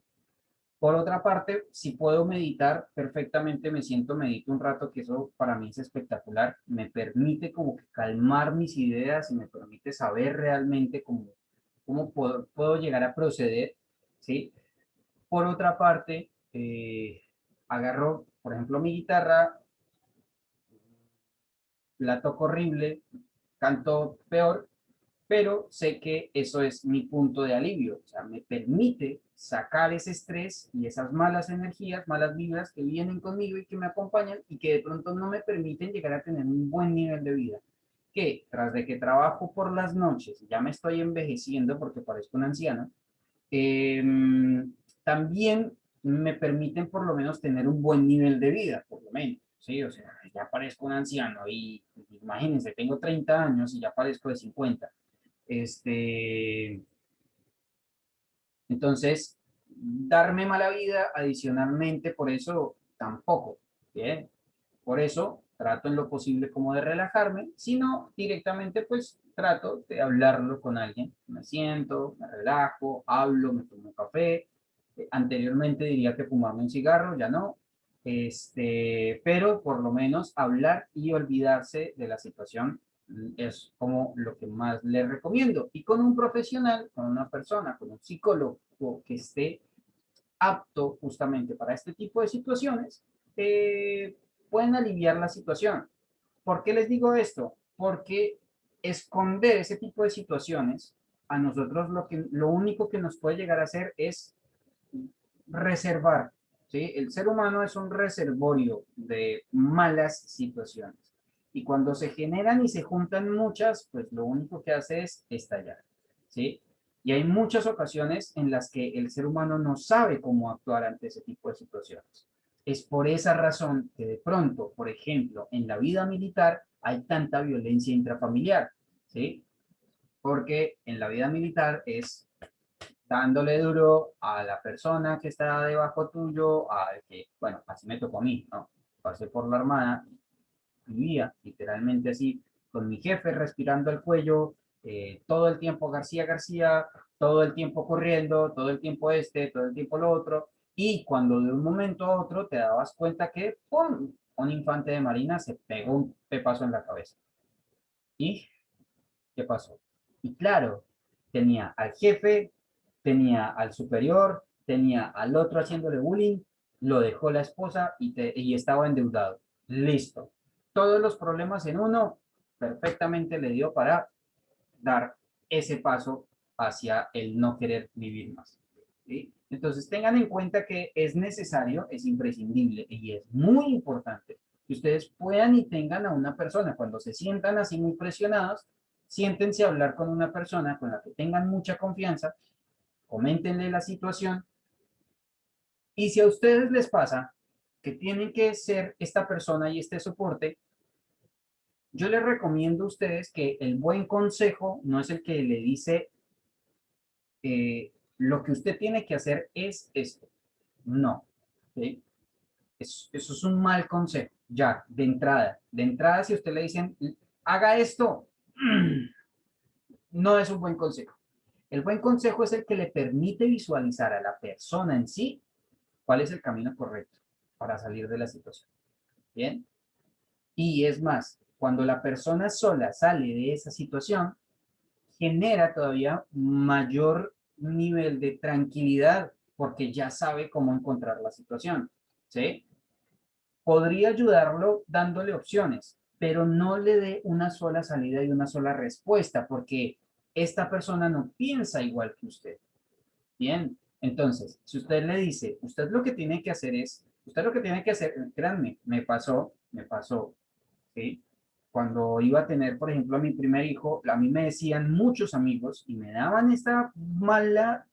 Por otra parte, si puedo meditar, perfectamente me siento, medito un rato, que eso para mí es espectacular. Me permite como que calmar mis ideas y me permite saber realmente cómo puedo llegar a proceder, ¿sí? Por otra parte, agarro, por ejemplo, mi guitarra, la toco horrible, canto peor, pero sé que eso es mi punto de alivio, o sea, me permite sacar ese estrés y esas malas energías, malas vibras que vienen conmigo y que me acompañan y que de pronto no me permiten llegar a tener un buen nivel de vida. Que tras de que trabajo por las noches, ya me estoy envejeciendo porque parezco un anciano, eh, también me permiten por lo menos tener un buen nivel de vida, por lo menos, ¿sí? O sea, ya parezco un anciano y imagínense, tengo 30 años y ya parezco de 50. Este, entonces, darme mala vida adicionalmente, por eso tampoco, ¿bien? Por eso trato en lo posible como de relajarme, si no, directamente pues trato de hablarlo con alguien. Me siento, me relajo, hablo, me tomo un café, Anteriormente diría que fumarme un cigarro, ya no. Pero por lo menos hablar y olvidarse de la situación es como lo que más le recomiendo. Y con un profesional, con una persona, con un psicólogo que esté apto justamente para este tipo de situaciones, pueden aliviar la situación. ¿Por qué les digo esto? Porque esconder ese tipo de situaciones, a nosotros lo único que nos puede llegar a hacer es reservar, ¿sí? El ser humano es un reservorio de malas situaciones. Y cuando se generan y se juntan muchas, pues lo único que hace es estallar, ¿sí? Y hay muchas ocasiones en las que el ser humano no sabe cómo actuar ante ese tipo de situaciones. Es por esa razón que de pronto, por ejemplo, en la vida militar hay tanta violencia intrafamiliar, ¿sí? Porque en la vida militar es dándole duro a la persona que está debajo tuyo, al que, bueno, así me tocó a mí, ¿no? Pasé por la armada, vivía literalmente así, con mi jefe respirando al cuello, todo el tiempo García García, todo el tiempo corriendo, todo el tiempo todo el tiempo lo otro, y cuando de un momento a otro te dabas cuenta que, ¡pum!, un infante de marina se pegó un pepazo en la cabeza. ¿Y qué pasó? Y claro, tenía al jefe, tenía al superior, tenía al otro haciéndole bullying, lo dejó la esposa y estaba endeudado. Listo. Todos los problemas en uno, perfectamente le dio para dar ese paso hacia el no querer vivir más. ¿Sí? Entonces tengan en cuenta que es necesario, es imprescindible y es muy importante que ustedes puedan y tengan a una persona, cuando se sientan así muy presionados, siéntense a hablar con una persona con la que tengan mucha confianza, coméntenle la situación y si a ustedes les pasa que tienen que ser esta persona y este soporte, yo les recomiendo a ustedes que el buen consejo no es el que le dice lo que usted tiene que hacer es esto. No. ¿Sí? Eso es un mal consejo, ya, de entrada. De entrada, si usted le dicen, haga esto, no es un buen consejo. El buen consejo es el que le permite visualizar a la persona en sí cuál es el camino correcto para salir de la situación. ¿Bien? Y es más, cuando la persona sola sale de esa situación, genera todavía mayor nivel de tranquilidad porque ya sabe cómo encontrar la situación, ¿sí? Podría ayudarlo dándole opciones, pero no le dé una sola salida y una sola respuesta porque esta persona no piensa igual que usted. Bien, entonces, si usted le dice, usted lo que tiene que hacer, créanme, me pasó, ¿sí? Cuando iba a tener, por ejemplo, a mi primer hijo, a mí me decían muchos amigos y me daban esta mal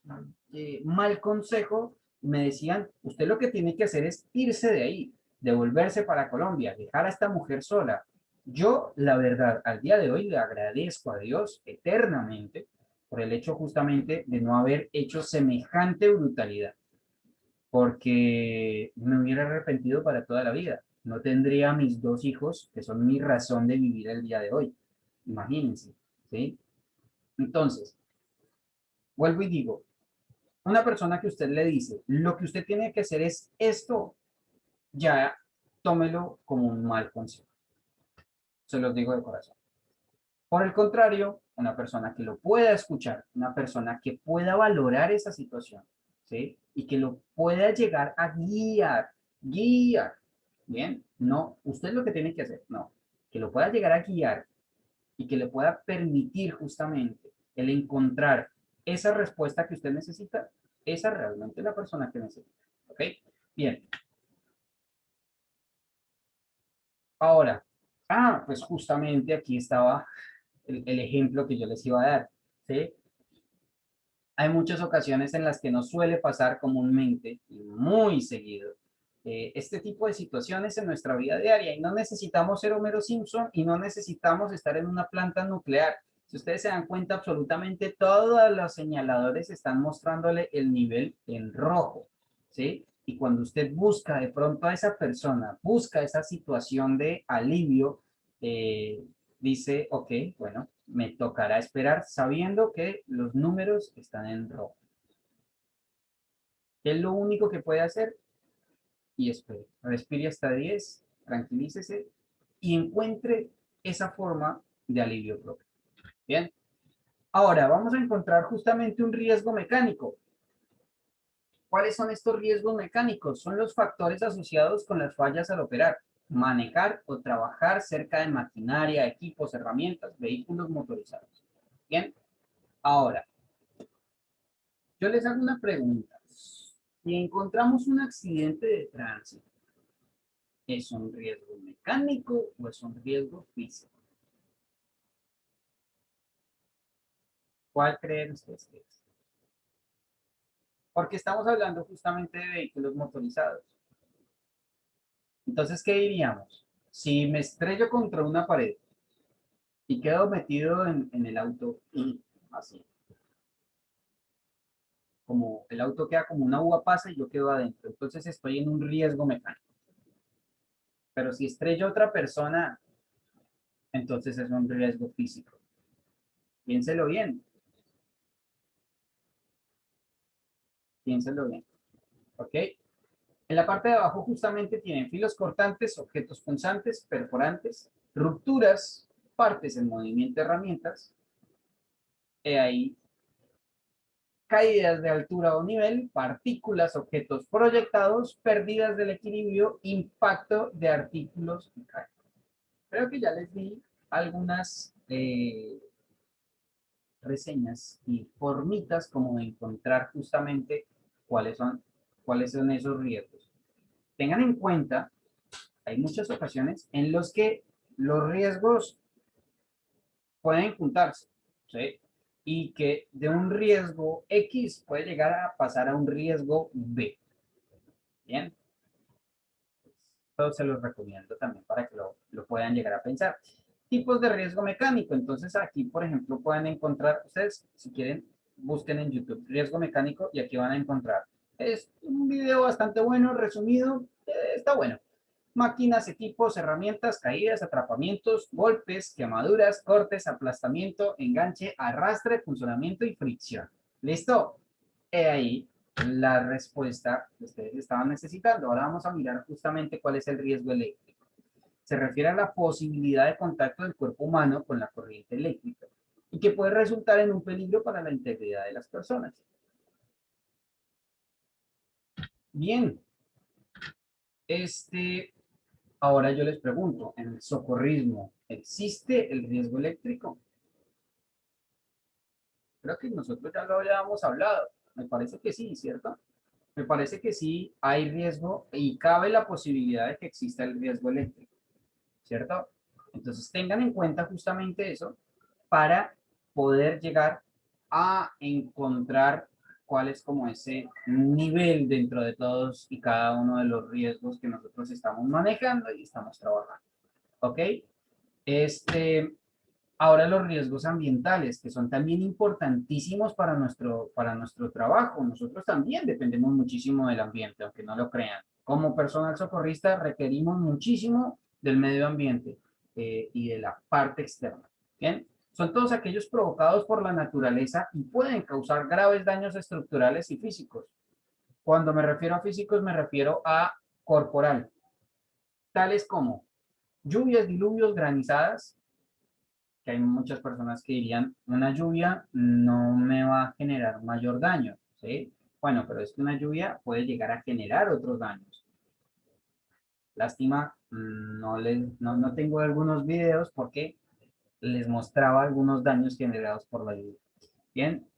consejo, me decían, usted lo que tiene que hacer es irse de ahí, devolverse para Colombia, dejar a esta mujer sola. Yo, la verdad, al día de hoy le agradezco a Dios eternamente por el hecho justamente de no haber hecho semejante brutalidad porque me hubiera arrepentido para toda la vida. No tendría a mis dos hijos, que son mi razón de vivir el día de hoy. Imagínense, ¿sí? Entonces, vuelvo y digo, una persona que usted le dice, lo que usted tiene que hacer es esto, ya tómelo como un mal consejo. Se los digo de corazón. Por el contrario, una persona que lo pueda escuchar, una persona que pueda valorar esa situación, ¿sí? Y que lo pueda llegar a guiar, ¿bien? No, usted lo que tiene que hacer, no, que lo pueda llegar a guiar y que le pueda permitir justamente el encontrar esa respuesta que usted necesita, esa realmente es la persona que necesita, ¿ok? Bien, ahora, pues justamente aquí estaba el ejemplo que yo les iba a dar, ¿sí? Hay muchas ocasiones en las que nos suele pasar comúnmente y muy seguido este tipo de situaciones en nuestra vida diaria y no necesitamos ser Homero Simpson y no necesitamos estar en una planta nuclear. Si ustedes se dan cuenta, absolutamente todos los señaladores están mostrándole el nivel en rojo, ¿sí? Y cuando usted busca de pronto a esa persona, busca esa situación de alivio, eh, dice, ok, bueno, me tocará esperar sabiendo que los números están en rojo. ¿Qué es lo único que puede hacer? Y espere, respire hasta 10, tranquilícese y encuentre esa forma de alivio propio. Bien, ahora vamos a encontrar justamente un riesgo mecánico. ¿Cuáles son estos riesgos mecánicos? Son los factores asociados con las fallas al operar, manejar o trabajar cerca de maquinaria, equipos, herramientas, vehículos motorizados. Bien, ahora, yo les hago una pregunta. Si encontramos un accidente de tránsito, ¿es un riesgo mecánico o es un riesgo físico? ¿Cuál creen ustedes que es? Porque estamos hablando justamente de vehículos motorizados. Entonces, ¿qué diríamos? Si me estrello contra una pared y quedo metido en el auto, así, como el auto queda como una uva pasa y yo quedo adentro, entonces estoy en un riesgo mecánico. Pero si estrello a otra persona, entonces es un riesgo físico. Piénselo bien, piénselo bien, ¿ok? En la parte de abajo justamente tienen filos cortantes, objetos punzantes, perforantes, rupturas, partes en movimiento de herramientas, ahí caídas de altura o nivel, partículas, objetos proyectados, pérdidas del equilibrio, impacto de artículos y caídas. Creo que ya les di algunas reseñas y formitas como de encontrar justamente cuáles son, cuáles son esos riesgos. Tengan en cuenta, hay muchas ocasiones en los que los riesgos pueden juntarse, ¿sí? Y que de un riesgo X puede llegar a pasar a un riesgo B. Bien, eso se los recomiendo también para que lo puedan llegar a pensar. Tipos de riesgo mecánico. Entonces aquí, por ejemplo, pueden encontrar, ustedes si quieren, busquen en YouTube riesgo mecánico y aquí van a encontrar. Es un video bastante bueno, resumido, está bueno. Máquinas, equipos, herramientas, caídas, atrapamientos, golpes, quemaduras, cortes, aplastamiento, enganche, arrastre, funcionamiento y fricción. ¿Listo? He ahí la respuesta que ustedes estaban necesitando. Ahora vamos a mirar justamente cuál es el riesgo eléctrico. Se refiere a la posibilidad de contacto del cuerpo humano con la corriente eléctrica y que puede resultar en un peligro para la integridad de las personas. Bien, ahora yo les pregunto, ¿en el socorrismo existe el riesgo eléctrico? Creo que nosotros ya lo habíamos hablado. Me parece que sí, ¿cierto? Me parece que sí hay riesgo y cabe la posibilidad de que exista el riesgo eléctrico, ¿cierto? Entonces tengan en cuenta justamente eso para poder llegar a encontrar cuál es como ese nivel dentro de todos y cada uno de los riesgos que nosotros estamos manejando y estamos trabajando. ¿Ok? Este, Ahora los riesgos ambientales, que son también importantísimos para nuestro trabajo. Nosotros también dependemos muchísimo del ambiente, aunque no lo crean. Como personal socorrista requerimos muchísimo del medio ambiente y de la parte externa. ¿Bien? Son todos aquellos provocados por la naturaleza y pueden causar graves daños estructurales y físicos. Cuando me refiero a físicos, me refiero a corporal, tales como lluvias, diluvios, granizadas, que hay muchas personas que dirían, una lluvia no me va a generar mayor daño, ¿sí? Bueno, pero es que una lluvia puede llegar a generar otros daños. Lástima, no tengo algunos videos porque les mostraba algunos daños generados por la lluvia. Bien,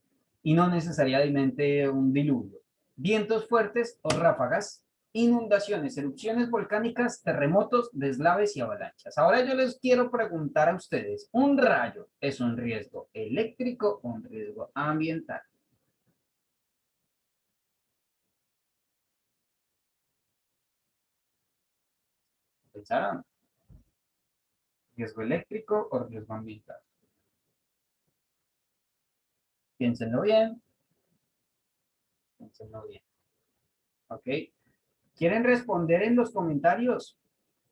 y no necesariamente un diluvio. Vientos fuertes o ráfagas, inundaciones, erupciones volcánicas, terremotos, deslaves y avalanchas. Ahora yo les quiero preguntar a ustedes, ¿un rayo es un riesgo eléctrico o un riesgo ambiental? ¿Pensaron? ¿Riesgo eléctrico o riesgo ambiental? Piénsenlo bien, piénsenlo bien. ¿Ok? ¿Quieren responder en los comentarios?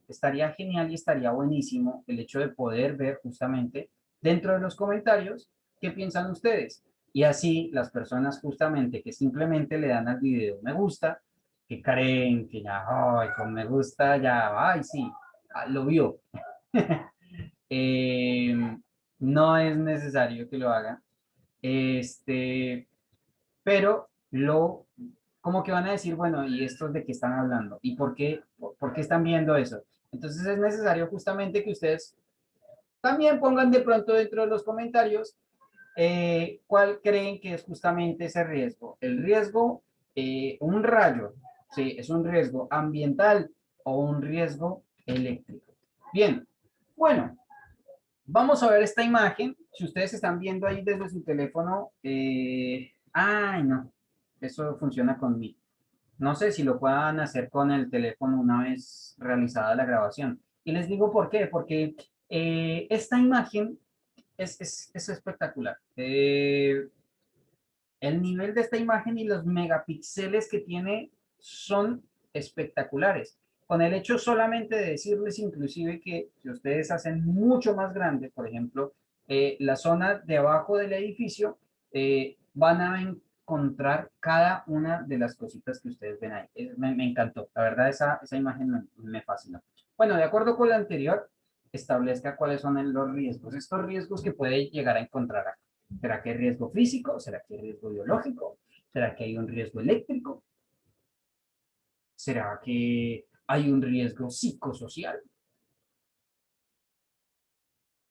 Estaría genial y estaría buenísimo el hecho de poder ver justamente dentro de los comentarios qué piensan ustedes. Y así las personas justamente que simplemente le dan al video me gusta, que creen que ya, ay, con me gusta ya, ay, sí, lo vio. Eh, no es necesario que lo hagan. Este, pero como que van a decir, bueno, ¿y estos de qué están hablando? ¿Y por qué están viendo eso? Entonces es necesario justamente que ustedes también pongan de pronto dentro de los comentarios cuál creen que es justamente ese riesgo. El riesgo, un rayo, ¿sí? ¿Es un riesgo ambiental o un riesgo eléctrico? Bien, bueno, vamos a ver esta imagen. Si ustedes están viendo ahí desde su teléfono, ay, no, eso funciona conmigo. No sé si lo puedan hacer con el teléfono una vez realizada la grabación. Y les digo por qué, porque esta imagen es espectacular. El nivel de esta imagen y los megapíxeles que tiene son espectaculares. Con el hecho solamente de decirles inclusive que si ustedes hacen mucho más grande, por ejemplo, la zona de abajo del edificio, van a encontrar cada una de las cositas que ustedes ven ahí. Me encantó, la verdad esa imagen me fascinó. Bueno, de acuerdo con la anterior, establezca cuáles son los riesgos, estos riesgos que puede llegar a encontrar acá. ¿Será que hay riesgo físico? ¿Será que hay riesgo biológico? ¿Será que hay un riesgo eléctrico? ¿Será que hay un riesgo psicosocial?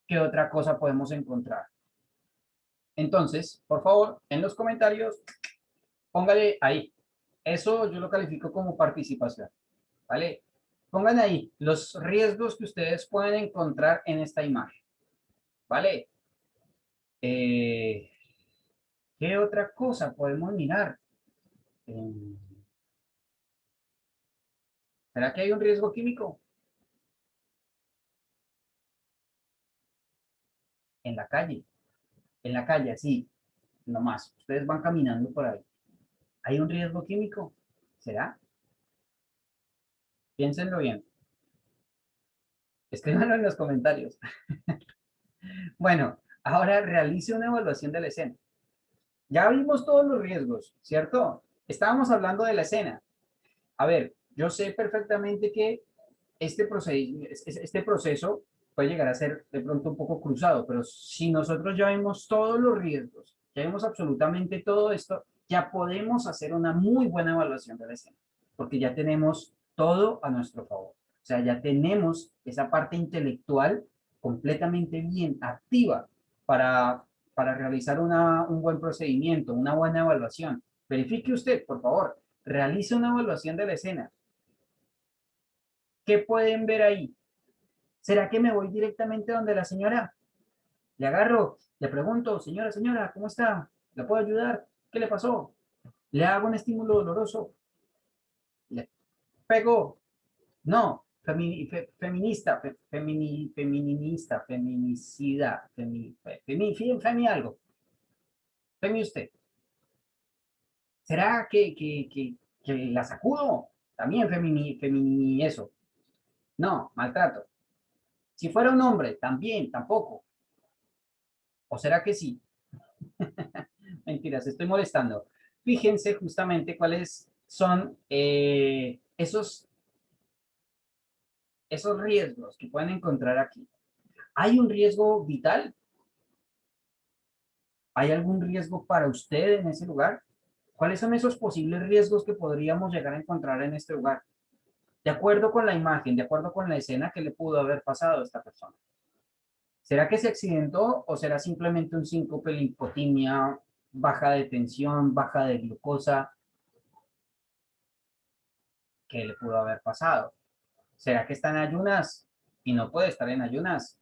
¿Qué otra cosa podemos encontrar? Entonces, por favor, en los comentarios, póngale ahí. Eso yo lo califico como participación, ¿vale? Pongan ahí los riesgos que ustedes pueden encontrar en esta imagen, ¿vale? Eh, ¿Qué otra cosa podemos mirar? Eh, ¿Será que hay un riesgo químico? En la calle, así, nomás. Ustedes van caminando por ahí. ¿Hay un riesgo químico? ¿Será? Piénsenlo bien. Escríbanlo en los comentarios. Bueno, ahora realice una evaluación de la escena. Ya vimos todos los riesgos, ¿cierto? Estábamos hablando de la escena. A ver, yo sé perfectamente que este proceso puede llegar a ser de pronto un poco cruzado, pero si nosotros ya vimos todos los riesgos, ya vimos absolutamente todo esto, ya podemos hacer una muy buena evaluación de la escena, porque ya tenemos todo a nuestro favor. O sea, ya tenemos esa parte intelectual completamente bien activa para, para realizar un buen procedimiento, una buena evaluación. Verifique usted, por favor, realice una evaluación de la escena. ¿Qué pueden ver ahí? ¿Será que me voy directamente donde la señora? Le agarro, le pregunto, señora, señora, ¿cómo está? ¿Le puedo ayudar? ¿Qué le pasó? ¿Le hago un estímulo doloroso? ¿Le pego? No, feminista, femininista, feminicida, femi algo. Femi usted. ¿Será que la sacudo? También eso. No, maltrato. Si fuera un hombre, también, tampoco. ¿O será que sí? Mentiras, estoy molestando. Fíjense justamente cuáles son esos riesgos que pueden encontrar aquí. ¿Hay un riesgo vital? ¿Hay algún riesgo para usted en ese lugar? ¿Cuáles son esos posibles riesgos que podríamos llegar a encontrar en este lugar? De acuerdo con la imagen, de acuerdo con la escena que le pudo haber pasado a esta persona. ¿Será que se accidentó o será simplemente un síncope, hipotimia, baja de tensión, baja de glucosa que le pudo haber pasado? ¿Será que está en ayunas y no puede estar en ayunas?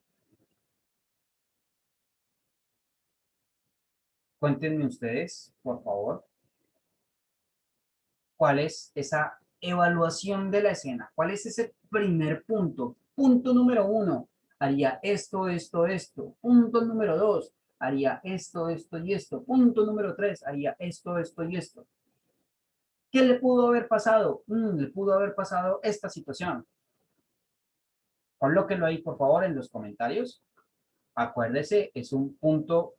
Cuéntenme ustedes, por favor, cuál es esa evaluación de la escena. ¿Cuál es ese primer punto? Punto número uno, haría esto, esto, esto. Punto número dos, haría esto, esto y esto. Punto número tres, haría esto, esto y esto. ¿Qué le pudo haber pasado? Le pudo haber pasado esta situación. Colóquenlo ahí, por favor, en los comentarios. Acuérdese, es un punto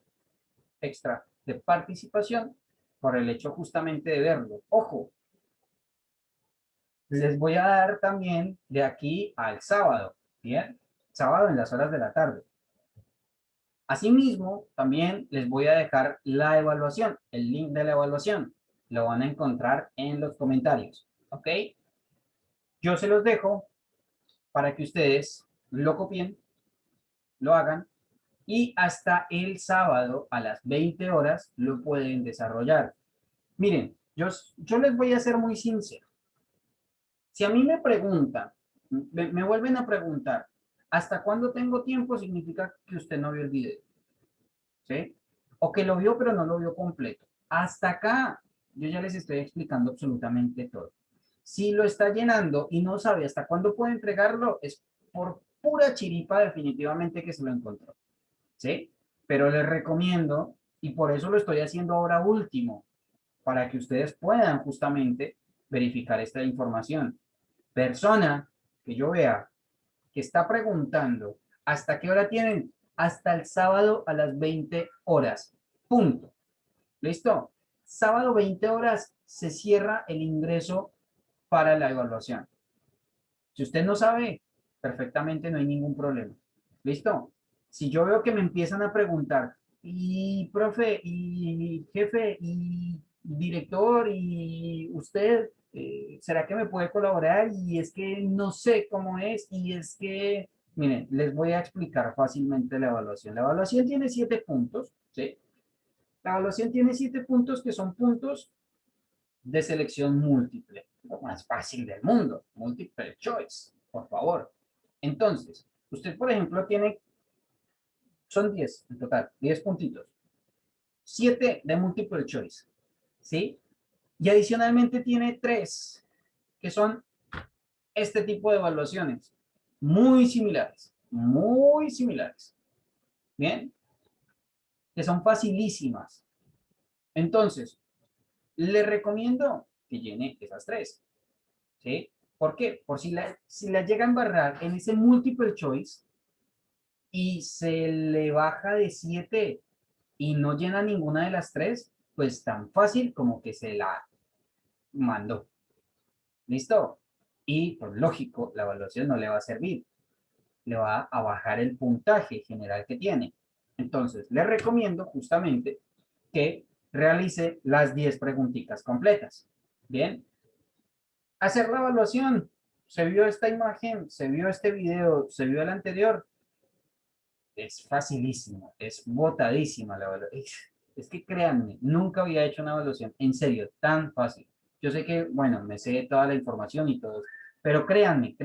extra de participación por el hecho justamente de verlo. Ojo, les voy a dar también de aquí al sábado, ¿bien? Sábado en las horas de la tarde. Asimismo, también les voy a dejar la evaluación, el link de la evaluación. Lo van a encontrar en los comentarios, ¿ok? Yo se los dejo para que ustedes lo copien, lo hagan y hasta el sábado a las 20 horas lo pueden desarrollar. Miren, yo les voy a ser muy sincero. Si a mí me preguntan, me vuelven a preguntar, ¿hasta cuándo tengo tiempo? Significa que usted no vio el video, ¿sí? O que lo vio, pero no lo vio completo. Hasta acá, yo ya les estoy explicando absolutamente todo. Si lo está llenando y no sabe hasta cuándo puede entregarlo, es por pura chiripa definitivamente que se lo encontró, ¿sí? Pero les recomiendo, y por eso lo estoy haciendo ahora último, para que ustedes puedan justamente verificar esta información. Persona que yo vea que está preguntando hasta qué hora tienen, hasta el sábado a las 20 horas. Punto. ¿Listo? Sábado 20 horas se cierra el ingreso para la evaluación. Si usted no sabe, perfectamente no hay ningún problema. ¿Listo? Si yo veo que me empiezan a preguntar, y profe, y jefe, y director, y usted, ¿será que me puede colaborar? Y es que no sé cómo es, y es que, miren, les voy a explicar fácilmente la evaluación. La evaluación tiene 7 puntos, ¿sí? La evaluación tiene 7 puntos que son puntos de selección múltiple, lo más fácil del mundo, multiple choice, por favor. Entonces, usted, por ejemplo, tiene, son 10 en total, 10 puntitos, 7 de multiple choice, ¿sí? Y adicionalmente tiene 3 que son este tipo de evaluaciones, muy similares, ¿bien? Que son facilísimas. Entonces, le recomiendo que llene esas 3. ¿Sí? ¿Por qué? Por si la llega a embarrar en ese multiple choice y se le baja de 7 y no llena ninguna de las 3, pues tan fácil como que se la mandó. ¿Listo? Y pues lógico, la evaluación no le va a servir. Le va a bajar el puntaje general que tiene. Entonces, le recomiendo justamente que realice las 10 preguntitas completas. Bien, hacer la evaluación. Se vio esta imagen, se vio este video, se vio el anterior. Es facilísimo, es botadísima la evaluación. Es que créanme, nunca había hecho una evaluación, en serio, tan fácil. Yo sé que, bueno, me sé toda la información y todo, pero créanme,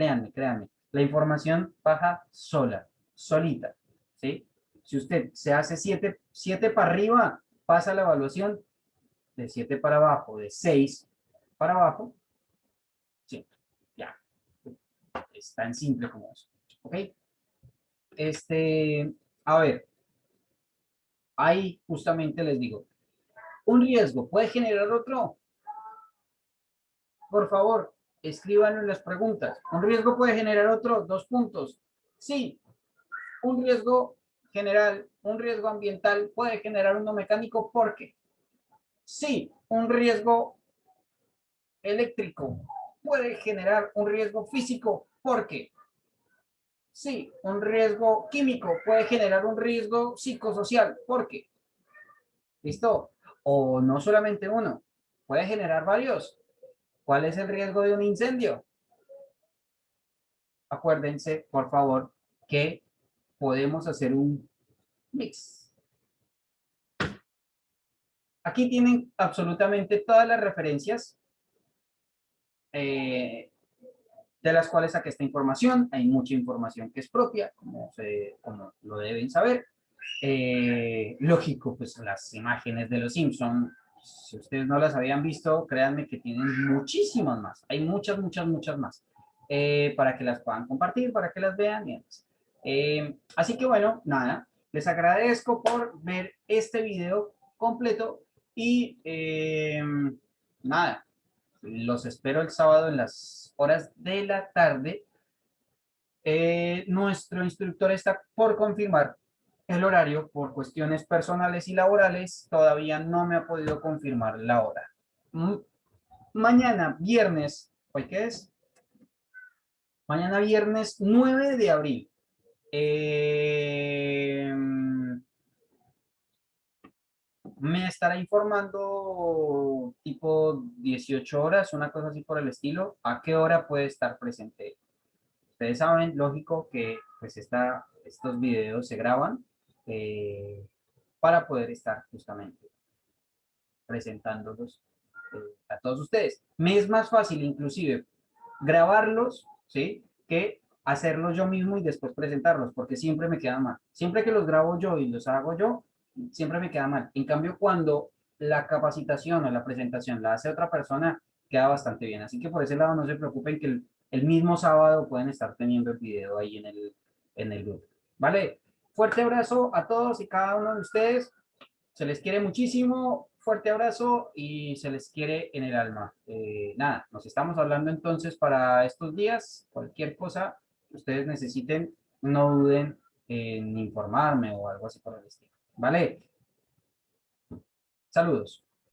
la información baja sola, solita, ¿sí? Si usted se hace 7 para arriba, pasa la evaluación de 7 para abajo, de 6 para abajo, sí, ya, es tan simple como eso, ¿ok? A ver, ahí justamente les digo, un riesgo puede generar otro. Por favor, escríbanlo en las preguntas. Un riesgo puede generar otro, 2 puntos. Sí, un riesgo general, un riesgo ambiental puede generar uno mecánico. ¿Por qué? Sí, un riesgo eléctrico puede generar un riesgo físico. ¿Por qué? Sí, un riesgo químico puede generar un riesgo psicosocial. ¿Por qué? ¿Listo? O no solamente uno, puede generar varios. ¿Cuál es el riesgo de un incendio? Acuérdense, por favor, que podemos hacer un mix. Aquí tienen absolutamente todas las referencias eh, de las cuales saqué esta información. Hay mucha información que es propia, como lo deben saber. Lógico, pues las imágenes de los Simpson, si ustedes no las habían visto, créanme que tienen muchísimas más. Hay muchas más. Para que las puedan compartir, para que las vean. Así que bueno, nada, les agradezco por ver este video completo y nada, los espero el sábado en las horas de la tarde. Nuestro instructor está por confirmar. el horario por cuestiones personales y laborales, todavía no me ha podido confirmar la hora. Mañana, viernes, ¿hoy qué es? Mañana, viernes 9 de abril. Me estará informando tipo 18 horas, una cosa así por el estilo, a qué hora puede estar presente. Ustedes saben, lógico, que pues estos videos se graban para poder estar justamente presentándolos a todos ustedes. Me es más fácil inclusive grabarlos, ¿sí? Que hacerlos yo mismo y después presentarlos, porque siempre me queda mal. Siempre que los grabo yo y los hago yo, siempre me queda mal. En cambio, cuando la capacitación o la presentación la hace otra persona, queda bastante bien. Así que por ese lado no se preocupen que el mismo sábado pueden estar teniendo el video ahí en el grupo. ¿Vale? Fuerte abrazo a todos y cada uno de ustedes. Se les quiere muchísimo, fuerte abrazo y se les quiere en el alma. Nada, nos estamos hablando entonces para estos días. Cualquier cosa que ustedes necesiten, no duden en informarme o algo así por el estilo. ¿Vale? Saludos.